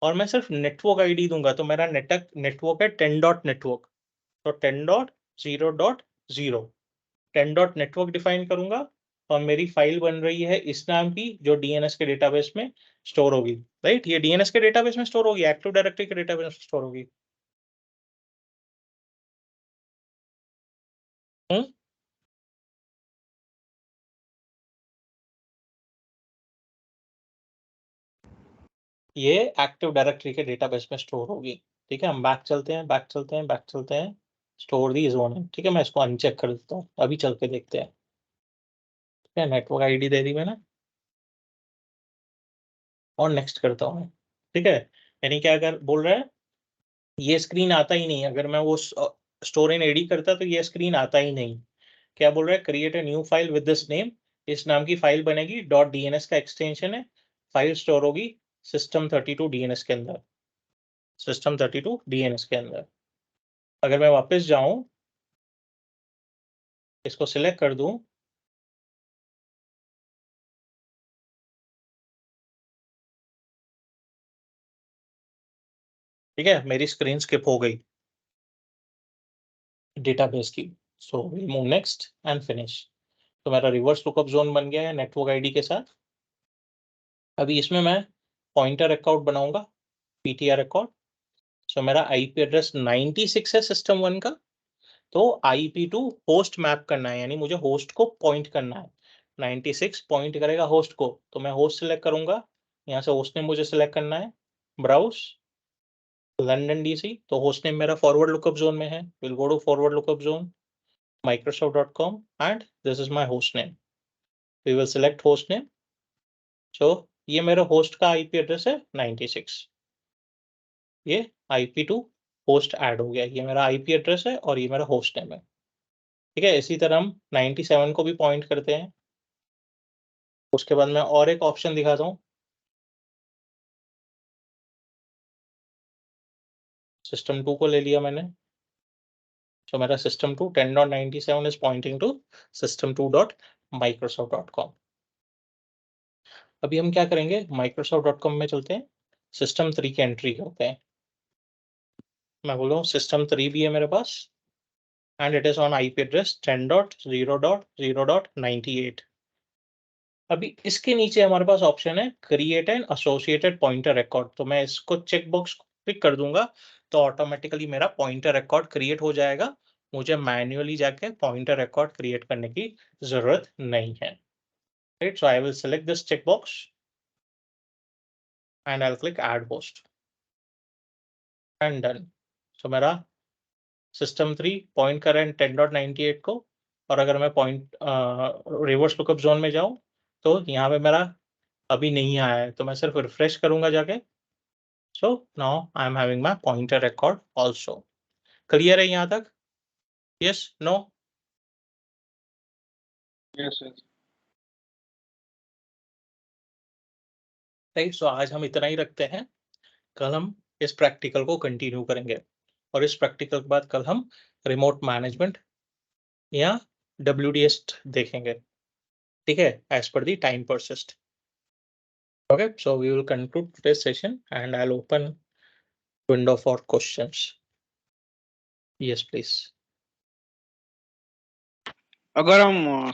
[SPEAKER 1] और मैं सिर्फ नेटवर्क आईडी दूंगा, तो मेरा नेटवर्क है 10 डॉट नेटवर्क, तो 10.0.0 10 डॉट नेटवर्क डिफाइन करूंगा और मेरी फाइल बन रही है इस नाम की जो डीएनएस के डेटाबेस में स्टोर होगी। राइट, ये डीएनएस के डेटाबेस में स्टोर होगी, एक्टिव डायरेक्टरी के डेटाबेस में स्टोर होगी। ये एक्टिव डायरेक्टरी के डेटाबेस में स्टोर होगी। ठीक है, हम बैक चलते हैं, बैक चलते हैं, बैक चलते हैं, स्टोर दी जोन है। ठीक है, मैं इसको अनचेक कर देता हूँ, अभी चल के देखते हैं। ठीक है, नेटवर्क आईडी दे दी मैंने और नेक्स्ट करता हूँ। ठीक है, यानी क्या अगर बोल रहा है ये स्क्रीन आता ही नहीं, अगर मैं वो स्टोर इन एडी करता तो ये स्क्रीन आता ही नहीं। क्या बोल रहा है, create a new file with this name, इस नाम की फाइल बनेगी, .dns का एक्सटेंशन है, फाइल स्टोर होगी system32 DNS के अंदर, system32 DNS के अंदर। अगर मैं वापस जाऊं, इसको सिलेक्ट कर दूं, ठीक है, मेरी स्क्रीन स्किप हो गई डेटाबेस की। So we move next and finish. तो मेरा रिवर्स लुकअप जोन बन गया है नेटवर्क आईडी के साथ। अभी इसमें मैं पॉइंटर रिकॉर्ड बनाऊंगा, पीटीआर रिकॉर्ड। सो मेरा आईपी एड्रेस 96 है सिस्टम 1 का, तो IP टू होस्ट मैप करना है, यानी मुझे होस्ट को पॉइंट करना है। 96 पॉइंट करेगा होस्ट को, तो मैं होस्ट सेलेक्ट करूंगा, यहाँ से होस्ट नेम मुझे सेलेक्ट करना है, ब्राउज लंदन DC, तो होस्ट नेम मेरा फॉरवर्ड लुकअप जोन में है। Will go to forward lookup zone microsoft.com and this is my host name. We will select host name. So ये मेरा होस्ट का IP एड्रेस है 96। ये IP टू होस्ट ऐड हो गया, ये मेरा IP एड्रेस है और ये मेरा होस्ट नेम है। ठीक है, इसी तरह हम 97 को भी पॉइंट करते हैं। उसके बाद मैं और एक ऑप्शन दिखाता हूँ, सिस्टम 2 को ले लिया मैंने। तो मेरा system 2 10.97 is pointing to system2.microsoft.com। अभी हम क्या करेंगे, microsoft.com में चलते हैं, सिस्टम 3 की एंट्री करते हैं। मैं बोल रहा हूँ सिस्टम 3 भी है मेरे पास and it is on IP address 10.0.0.98। अभी इसके नीचे हमारे पास ऑप्शन है create an associated pointer record, तो मैं इसको चेक बॉक्स क्लिक कर दूंगा तो ऑटोमेटिकली मेरा पॉइंटर रिकॉर्ड क्रिएट हो जाएगा। मुझे मैन्युअली जाके पॉइंटर रिकॉर्ड क्रिएट करने की जरूरत नहीं है। Right, so I will select this check box and I will click add host and done. So मेरा सिस्टम 3 पॉइंट कर रहा है 10.98 को, और अगर मैं पॉइंट रिवर्स लुकअप जोन में जाऊं तो यहाँ पे मेरा अभी नहीं आया है, तो मैं सिर्फ रिफ्रेश करूंगा जाके। So now I am having my pointer record also. Clear है यहाँ तक? Yes, no?
[SPEAKER 4] Yes yes.
[SPEAKER 1] Right, so आज हम इतना ही रखते हैं। कल हम इस प्रैक्टिकल को कंटिन्यू करेंगे, और इस प्रैक्टिकल के बाद कल हम रिमोट मैनेजमेंट या WDS देखेंगे। ठीक है, as per the time persist. Okay, so we will conclude today's session and I'll open window for questions. Yes, please.
[SPEAKER 4] अगर हम